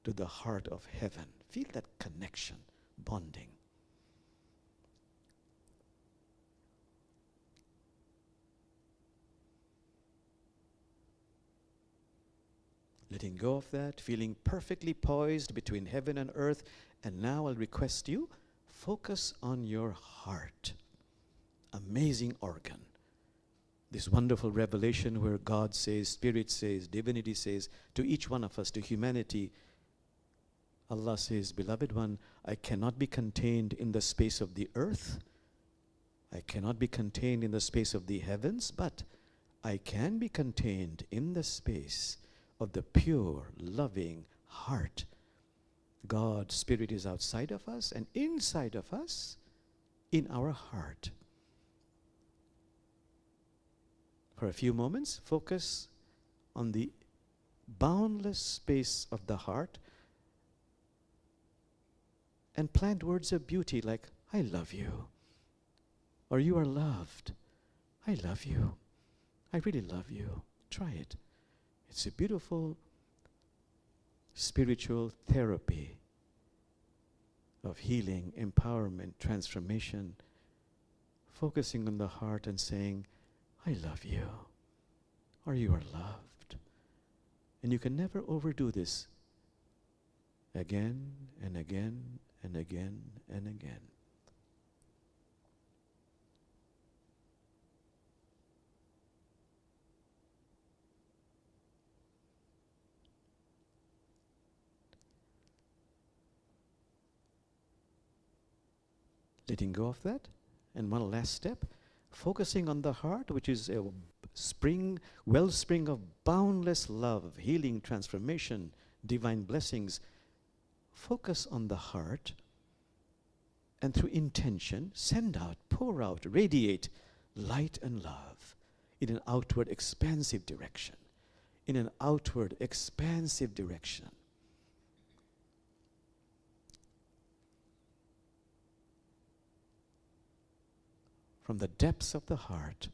to the heart of heaven. Feel that connection, bonding. Letting go of that, feeling perfectly poised between heaven and earth. And now I'll request you, focus on your heart. Amazing organ. This wonderful revelation where God says, Spirit says, Divinity says, to each one of us, to humanity, Allah says, Beloved one, I cannot be contained in the space of the earth. I cannot be contained in the space of the heavens, but I can be contained in the space of the pure, loving heart. God, Spirit is outside of us and inside of us, in our heart. For a few moments, focus on the boundless space of the heart and plant words of beauty like, I love you, or you are loved. I love you. I really love you. Try it. It's a beautiful spiritual therapy of healing, empowerment, transformation, focusing on the heart and saying, I love you, or you are loved. And you can never overdo this. Again and again and again and again. Letting go of that. And one last step, focusing on the heart, which is a spring, wellspring of boundless love, healing, transformation, divine blessings. Focus on the heart, and through intention, send out, pour out, radiate light and love in an outward expansive direction. In an outward expansive direction. From the depths of the heart,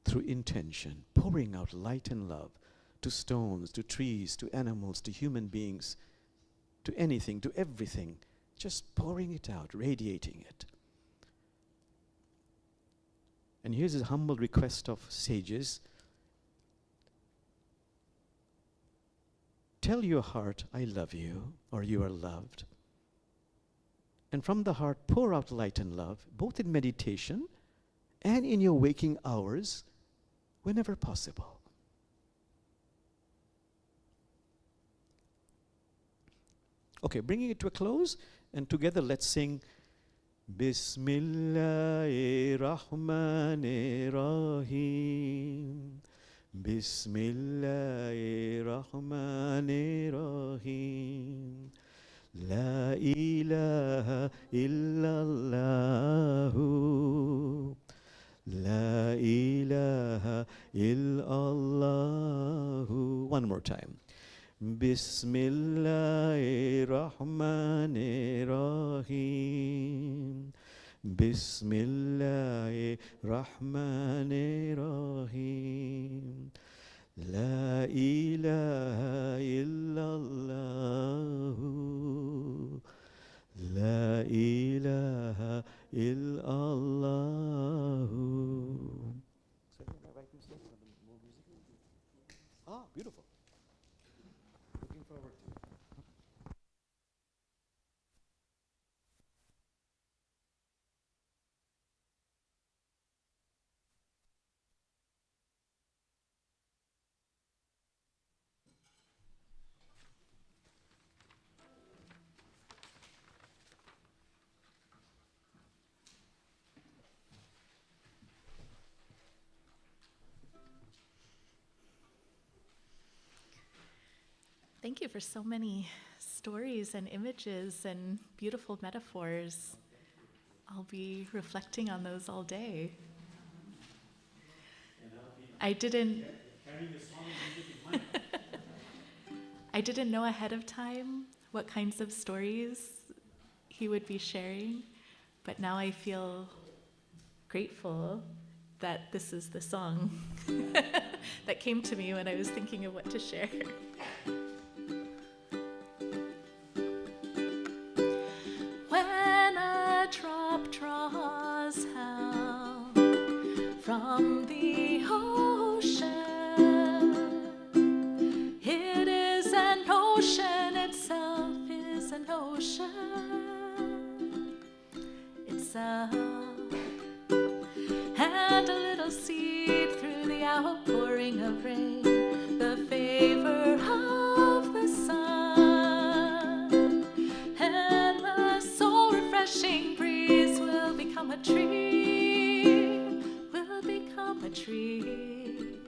through intention, pouring out light and love to stones, to trees, to animals, to human beings, to anything, to everything, just pouring it out, radiating it. And here's a humble request of sages. Tell your heart, I love you, or you are loved. And from the heart, pour out light and love, both in meditation and in your waking hours, whenever possible. Okay, bringing it to a close, and together let's sing Bismillahirrahmanirrahim. Bismillahirrahmanirrahim. La ilaha illallahu. La ilaha illallahu. One more time. Bismillahirrahmanirrahim. Bismillahirrahmanirrahim. La ilaha illallahu. La ilaha illallahu. Ah, beautiful. Looking forward to it. Thank you for so many stories and images and beautiful metaphors. I'll be reflecting on those all day. I didn't know ahead of time what kinds of stories he would be sharing, but now I feel grateful that this is the song that came to me when I was thinking of what to share. When a drop draws hell from the ocean, it is an ocean itself is an ocean itself, and a little seed through the outpouring of rain, the favor of the sun, and the soul refreshing breeze will become a tree, will become a tree,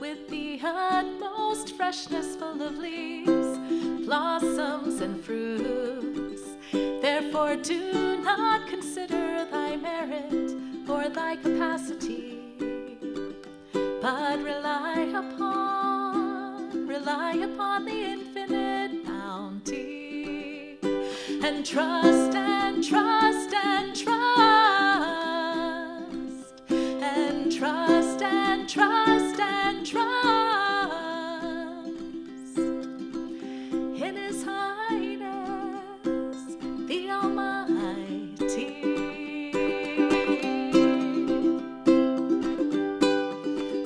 with the utmost freshness, full of leaves, blossoms, and fruits. Therefore do not consider thy merit or thy capacity, but rely upon the infinite bounty, and trust and trust and trust, and trust and trust and trust in His Highness, the Almighty.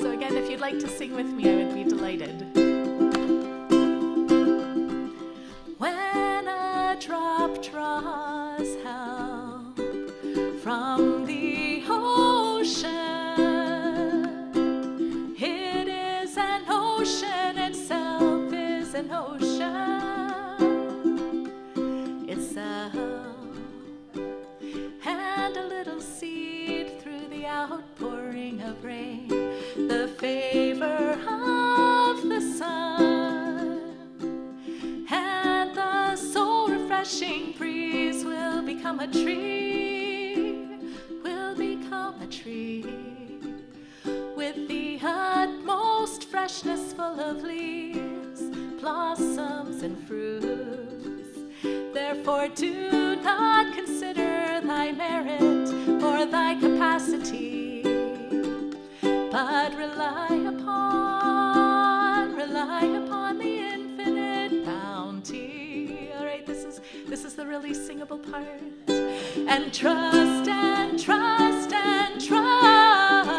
So again, if you'd like to sing with me, I would be delighted. When a drop draws hell from the ocean, it is an ocean itself is an ocean itself, and a little seed through the outpouring of rain, the favor of the sun, and the soul refreshing breeze will become a tree, will become a tree, with the utmost freshness, full of leaves, blossoms, and fruits. Therefore do not consider thy merit or thy capacity, but rely upon the infinite bounty. All right, this is the really singable part. And trust and trust and trust,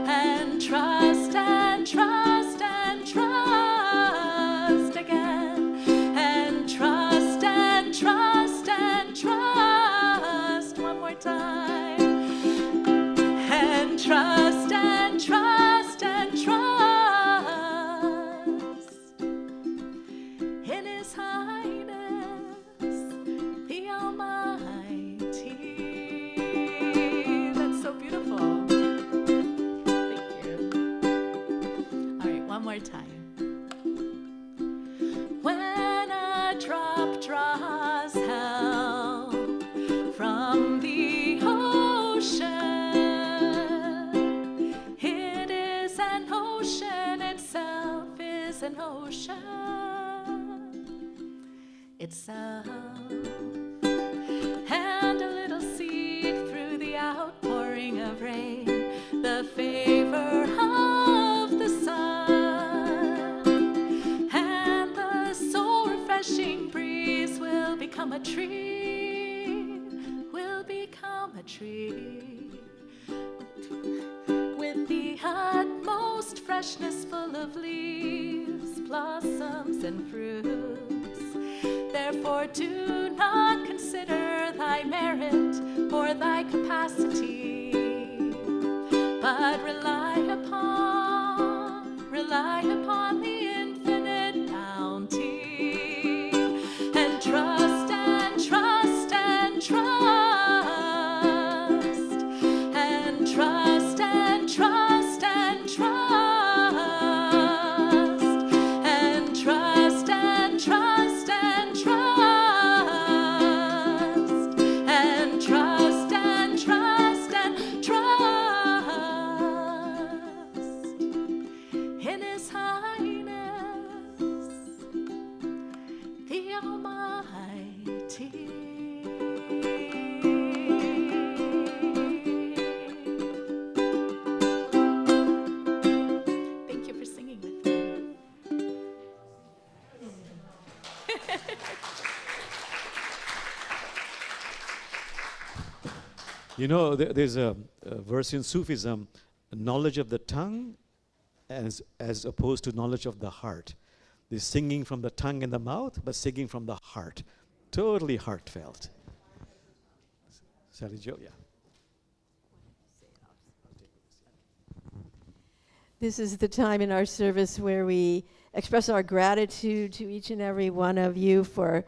and trust and trust and trust again, and trust and trust and trust one more time, and trust and trust and trust in His Highness, the Almighty. That's so beautiful. Thank you. All right, one more time. When a drop draws hell from the ocean, it is an ocean itself is an ocean itself, and a little seed through the outpouring of rain, the favor of the sun, and the soul refreshing breeze will become a tree, will become a tree, with the utmost freshness, full of leaves, blossoms, and fruits. Therefore do not consider thy merit or thy capacity, but rely upon the infinite bounty, and trust and trust and trust, and trust and trust and trust, and the Almighty. Thank you for singing with me. You know, there's a verse in Sufism, knowledge of the tongue as opposed to knowledge of the heart. There's singing from the tongue and the mouth, but singing from the heart. Totally heartfelt. Sally Jo, yeah. This is the time in our service where we express our gratitude to each and every one of you for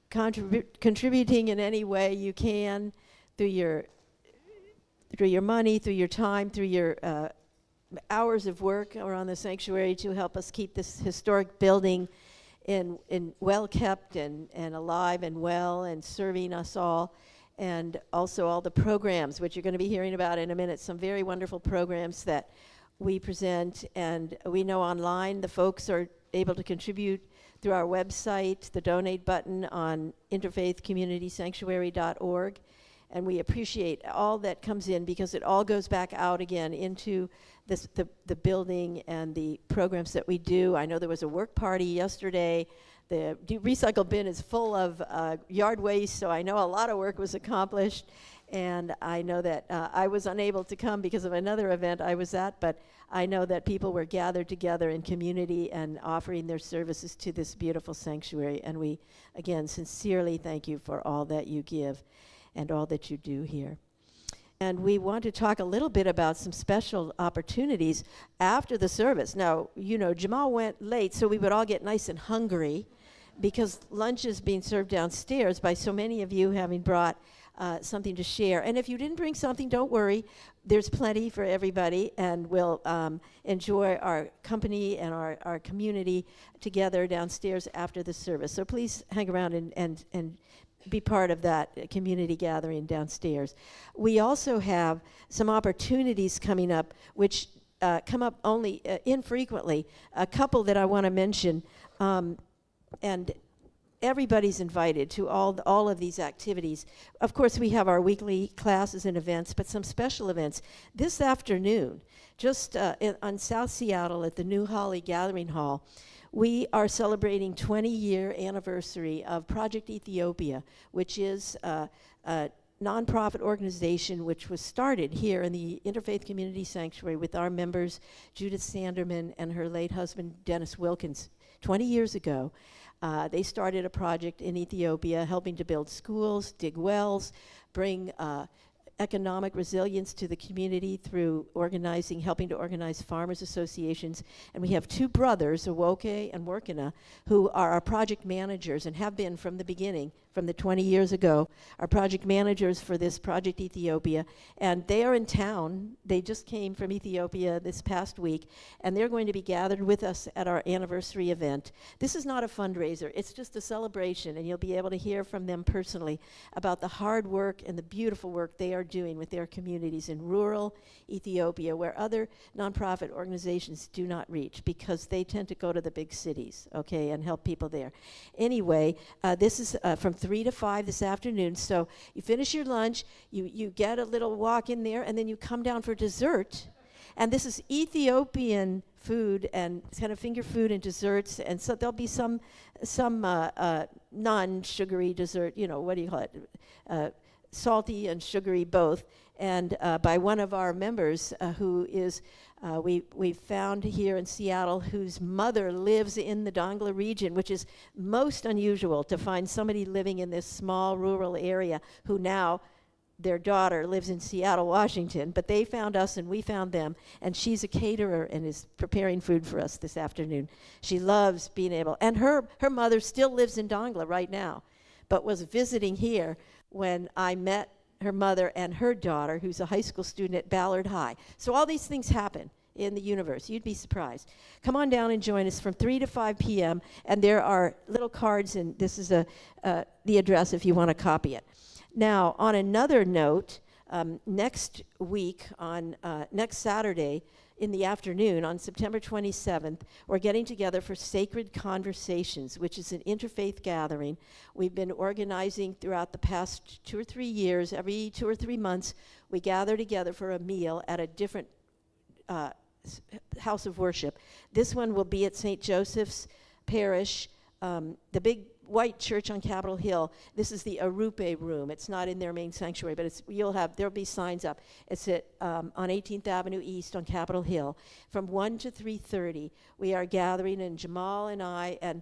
contributing in any way you can through your money, through your time, through your hours of work around the sanctuary to help us keep this historic building in well kept and alive and well and serving us all. And also all the programs, which you're going to be hearing about in a minute, some very wonderful programs that we present. And we know online the folks are able to contribute through our website, the donate button on interfaithcommunitysanctuary.org. And we appreciate all that comes in because it all goes back out again into the building and the programs that we do. I know there was a work party yesterday. The recycle bin is full of yard waste, so I know a lot of work was accomplished. And I know that I was unable to come because of another event I was at, but I know that people were gathered together in community and offering their services to this beautiful sanctuary. And we, again, sincerely thank you for all that you give and all that you do here. And we want to talk a little bit about some special opportunities after the service. Now, you know, Jamal went late, so we would all get nice and hungry because lunch is being served downstairs by so many of you having brought something to share. And if you didn't bring something, don't worry. There's plenty for everybody, and we'll enjoy our company and our community together downstairs after the service. So please hang around and be part of that community gathering downstairs. We also have some opportunities coming up which come up only infrequently. A couple that I want to mention, and everybody's invited to all of these activities. Of course, we have our weekly classes and events, but some special events. This afternoon, just on South Seattle at the New Holly Gathering Hall, we are celebrating 20-year anniversary of Project Ethiopia, which is a nonprofit organization which was started here in the Interfaith Community Sanctuary with our members, Judith Sanderman and her late husband, Dennis Wilkins, 20 years ago. They started a project in Ethiopia helping to build schools, dig wells, bring economic resilience to the community through helping to organize farmers associations. And we have two brothers, Awoke and Workina, who are our project managers and have been from the beginning, from the 20 years ago, our project managers for this Project Ethiopia. And they are in town. They just came from Ethiopia this past week, and they're going to be gathered with us at our anniversary event. This is not a fundraiser. It's just a celebration, and you'll be able to hear from them personally about the hard work and the beautiful work they are doing with their communities in rural Ethiopia, where other nonprofit organizations do not reach because they tend to go to the big cities, okay, and help people there. Anyway, this is from 3 to 5 this afternoon. So you finish your lunch, you get a little walk in there, and then you come down for dessert. And this is Ethiopian food and kind of finger food and desserts. And so there'll be some non-sugary dessert, you know, what do you call it? Salty and sugary both. And by one of our members who is, we found here in Seattle, whose mother lives in the Dongla region, which is most unusual to find somebody living in this small rural area who now, their daughter lives in Seattle, Washington, but they found us and we found them, and she's a caterer and is preparing food for us this afternoon. She loves being able, and her mother still lives in Dongla right now, but was visiting here when I met her mother and her daughter, who's a high school student at Ballard High. So all these things happen in the universe. You'd be surprised. Come on down and join us from 3 to 5 p.m., and there are little cards, and this is the address if you want to copy it. Now, on another note, Next week, on next Saturday in the afternoon, on September 27th, we're getting together for Sacred Conversations, which is an interfaith gathering. We've been organizing throughout the past 2 or 3 years. Every 2 or 3 months, we gather together for a meal at a different house of worship. This one will be at St. Joseph's Parish, the big white church on Capitol Hill. This is the Arupe room. It's not in their main sanctuary, but there'll be signs up. It's at on 18th Avenue East on Capitol Hill from 1 to 3:30. We are gathering, and Jamal and I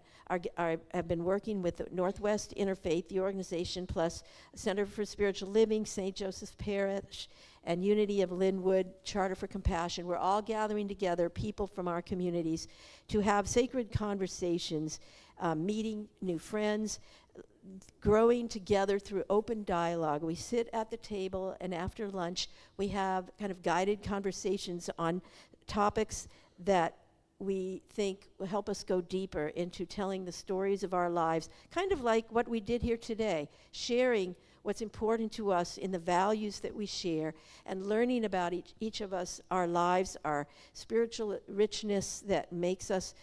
have been working with the Northwest Interfaith, the organization, plus Center for Spiritual Living, St. Joseph's Parish, and Unity of Linwood, Charter for Compassion. We're all gathering together, people from our communities, to have sacred conversations, meeting new friends, growing together through open dialogue. We sit at the table, and after lunch, we have kind of guided conversations on topics that we think will help us go deeper into telling the stories of our lives, kind of like what we did here today, sharing what's important to us in the values that we share, and learning about each of us, our lives, our spiritual richness that makes us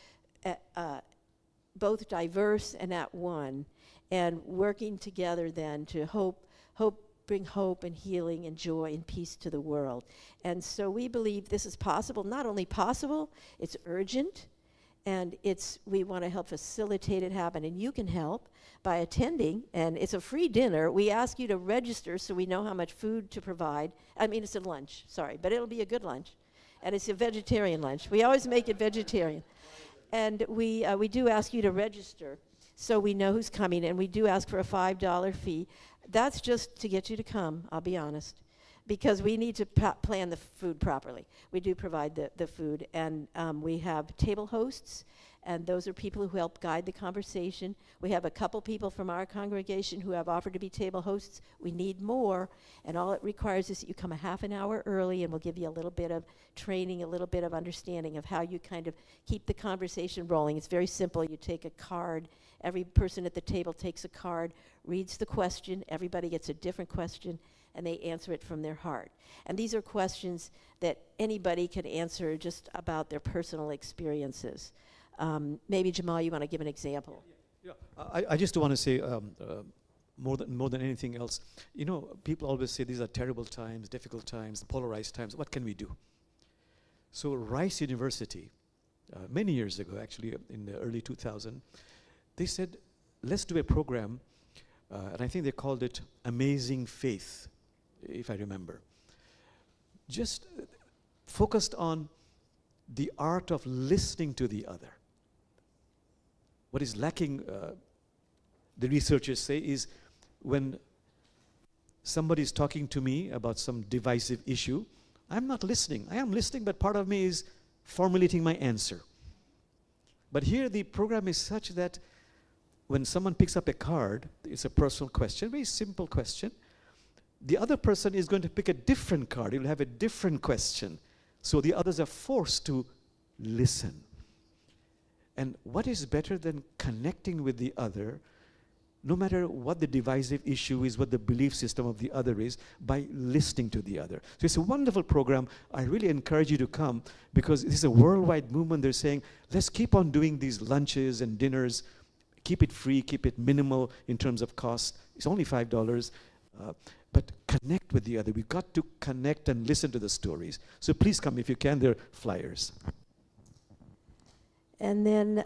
both diverse and at one, and working together then to bring hope and healing and joy and peace to the world. And so we believe this is possible. Not only possible, it's urgent, and we want to help facilitate it happen. And you can help by attending, and it's a free dinner. We ask you to register so we know how much food to provide. I mean, it's a lunch, sorry, but it'll be a good lunch. And it's a vegetarian lunch. We always make it vegetarian. And we do ask you to register so we know who's coming, and we do ask for a $5 fee. That's just to get you to come, I'll be honest, because we need to plan the food properly. We do provide the food, and we have table hosts, and those are people who help guide the conversation. We have a couple people from our congregation who have offered to be table hosts. We need more, and all it requires is that you come a half an hour early, and we'll give you a little bit of training, a little bit of understanding of how you kind of keep the conversation rolling. It's very simple. You take a card. Every person at the table takes a card, reads the question. Everybody gets a different question, and they answer it from their heart. And these are questions that anybody can answer just about their personal experiences. Maybe, Jamal, you want to give an example? Yeah. I just want to say more than anything else, you know, people always say these are terrible times, difficult times, polarized times. What can we do? So Rice University, many years ago, actually, in the early 2000s, they said, let's do a program, and I think they called it Amazing Faith, if I remember. Just focused on the art of listening to the other. What is lacking, the researchers say, is when somebody is talking to me about some divisive issue, I'm not listening. I am listening, but part of me is formulating my answer. But here the program is such that when someone picks up a card, it's a personal question, very simple question. The other person is going to pick a different card. He will have a different question. So the others are forced to listen. And what is better than connecting with the other, no matter what the divisive issue is, what the belief system of the other is, by listening to the other. So it's a wonderful program. I really encourage you to come, because this is a worldwide movement. They're saying, let's keep on doing these lunches and dinners. Keep it free, keep it minimal in terms of cost. It's only $5. But connect with the other. We've got to connect and listen to the stories. So please come if you can. There are flyers. And then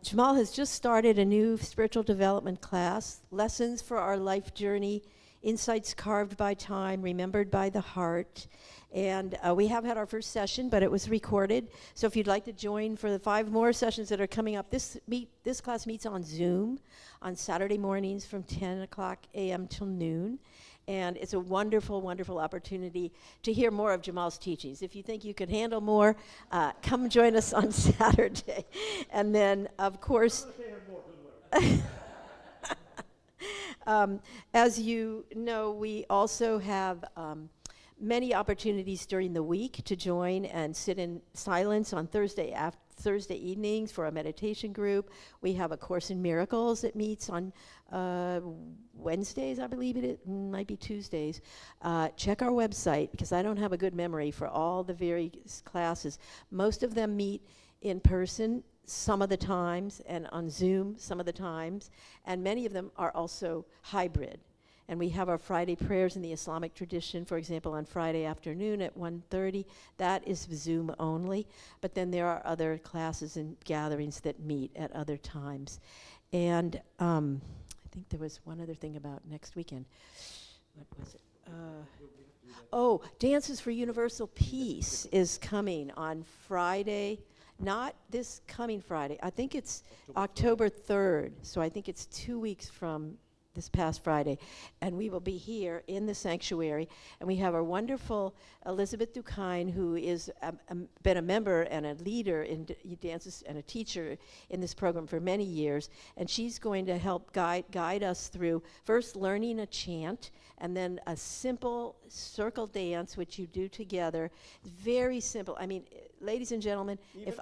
Jamal has just started a new spiritual development class, Lessons for Our Life Journey, Insights Carved by Time, Remembered by the Heart. And we have had our first session, but it was recorded. So if you'd like to join for the 5 more sessions that are coming up, this class meets on Zoom on Saturday mornings from 10 o'clock a.m. till noon. And it's a wonderful, wonderful opportunity to hear more of Jamal's teachings. If you think you could handle more, come join us on Saturday. And then, of course, as you know, we also have many opportunities during the week to join and sit in silence on Thursday evenings for a meditation group. We have a Course in Miracles that meets on Wednesdays, I believe it might be Tuesdays. Check our website, because I don't have a good memory for all the various classes. Most of them meet in person some of the times, and on Zoom some of the times, and many of them are also hybrid. And we have our Friday prayers in the Islamic tradition, for example, on Friday afternoon at 1:30. That is Zoom only. But then there are other classes and gatherings that meet at other times. And I think there was one other thing about next weekend. What was it? Dances for Universal Peace is coming on Friday. Not this coming Friday. I think it's October 3rd. So I think it's 2 weeks from this past Friday, and we will be here in the sanctuary, and we have our wonderful Elizabeth Dukine, who is been a member and a leader in dances and a teacher in this program for many years, and she's going to help guide us through first learning a chant, and then a simple circle dance which you do together. Very simple. I mean, ladies and gentlemen, if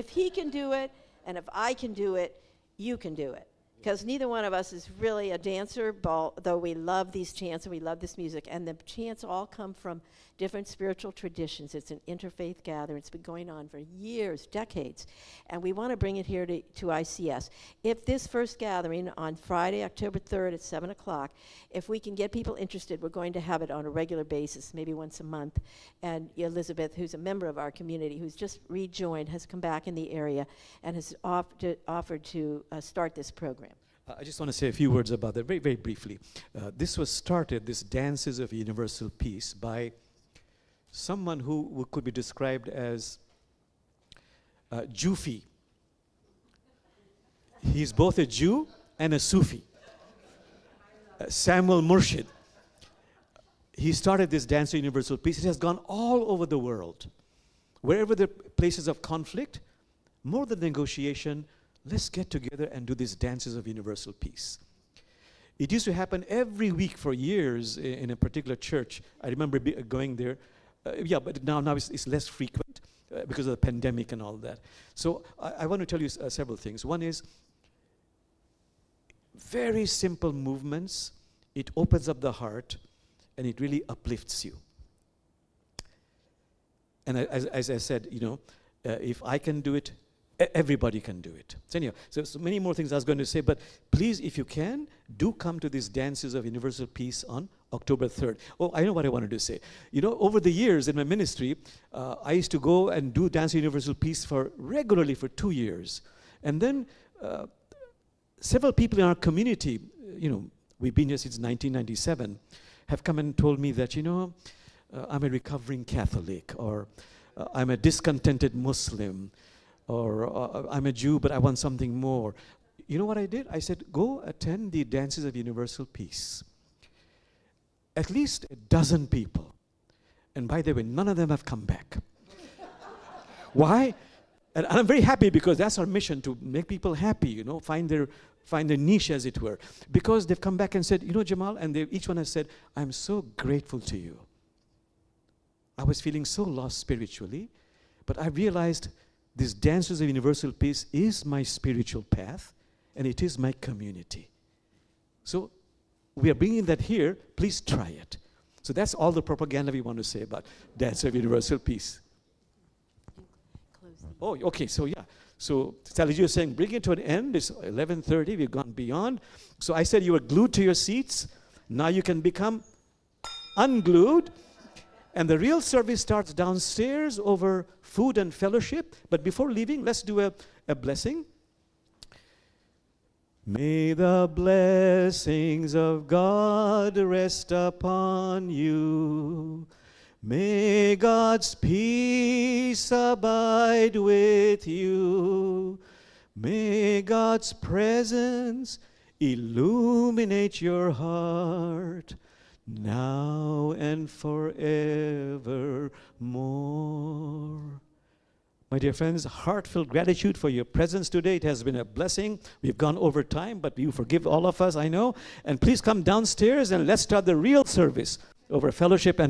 he can do it, and if I can do it, you can do it. Because neither one of us is really a dancer, though we love these chants and we love this music. And the chants all come from different spiritual traditions. It's an interfaith gathering. It's been going on for years, decades. And we want to bring it here to ICS. If this first gathering on Friday, October 3rd at 7 o'clock, if we can get people interested, we're going to have it on a regular basis, maybe once a month. And Elizabeth, who's a member of our community, who's just rejoined, has come back in the area and has offered to start this program. I just want to say a few words about that very, very briefly. This was started, this Dances of Universal Peace, by someone who could be described as Jufi. He's both a Jew and a Sufi. Samuel Murshid. He started this Dance of Universal Peace. It has gone all over the world. Wherever there are places of conflict, more than negotiation, let's get together and do these dances of universal peace. It used to happen every week for years in a particular church. I remember going there. But now it's less frequent because of the pandemic and all that. So I want to tell you several things. One is very simple movements. It opens up the heart, and it really uplifts you. And as I said, if I can do it, everybody can do it. So anyhow, so many more things I was going to say, but please, if you can, do come to these Dances of Universal Peace on October 3rd. Oh, I know what I wanted to say. Over the years in my ministry, I used to go and do Dance of Universal Peace regularly for 2 years. And then several people in our community, we've been here since 1997, have come and told me that, I'm a recovering Catholic, or I'm a discontented Muslim, or I'm a Jew, but I want something more. You know what I did? I said, go attend the Dances of Universal Peace. At least a dozen people. And by the way, none of them have come back. Why? And I'm very happy, because that's our mission, to make people happy, find their niche, as it were. Because they've come back and said, Jamal, and each one has said, I'm so grateful to you. I was feeling so lost spiritually, but I realized this Dances of Universal Peace is my spiritual path, and it is my community. So we are bringing that here. Please try it. So that's all the propaganda we want to say about Dance of Universal Peace. Oh, okay, so yeah. So Saliji is saying, bring it to an end. It's 11:30. We've gone beyond. So I said you were glued to your seats. Now you can become unglued. And the real service starts downstairs over food and fellowship. But before leaving, let's do a blessing. May the blessings of God rest upon you. May God's peace abide with you. May God's presence illuminate your heart, now and forevermore. My dear friends, heartfelt gratitude for your presence today. It has been a blessing. We've gone over time, but you forgive all of us, I know. And please come downstairs and let's start the real service over fellowship and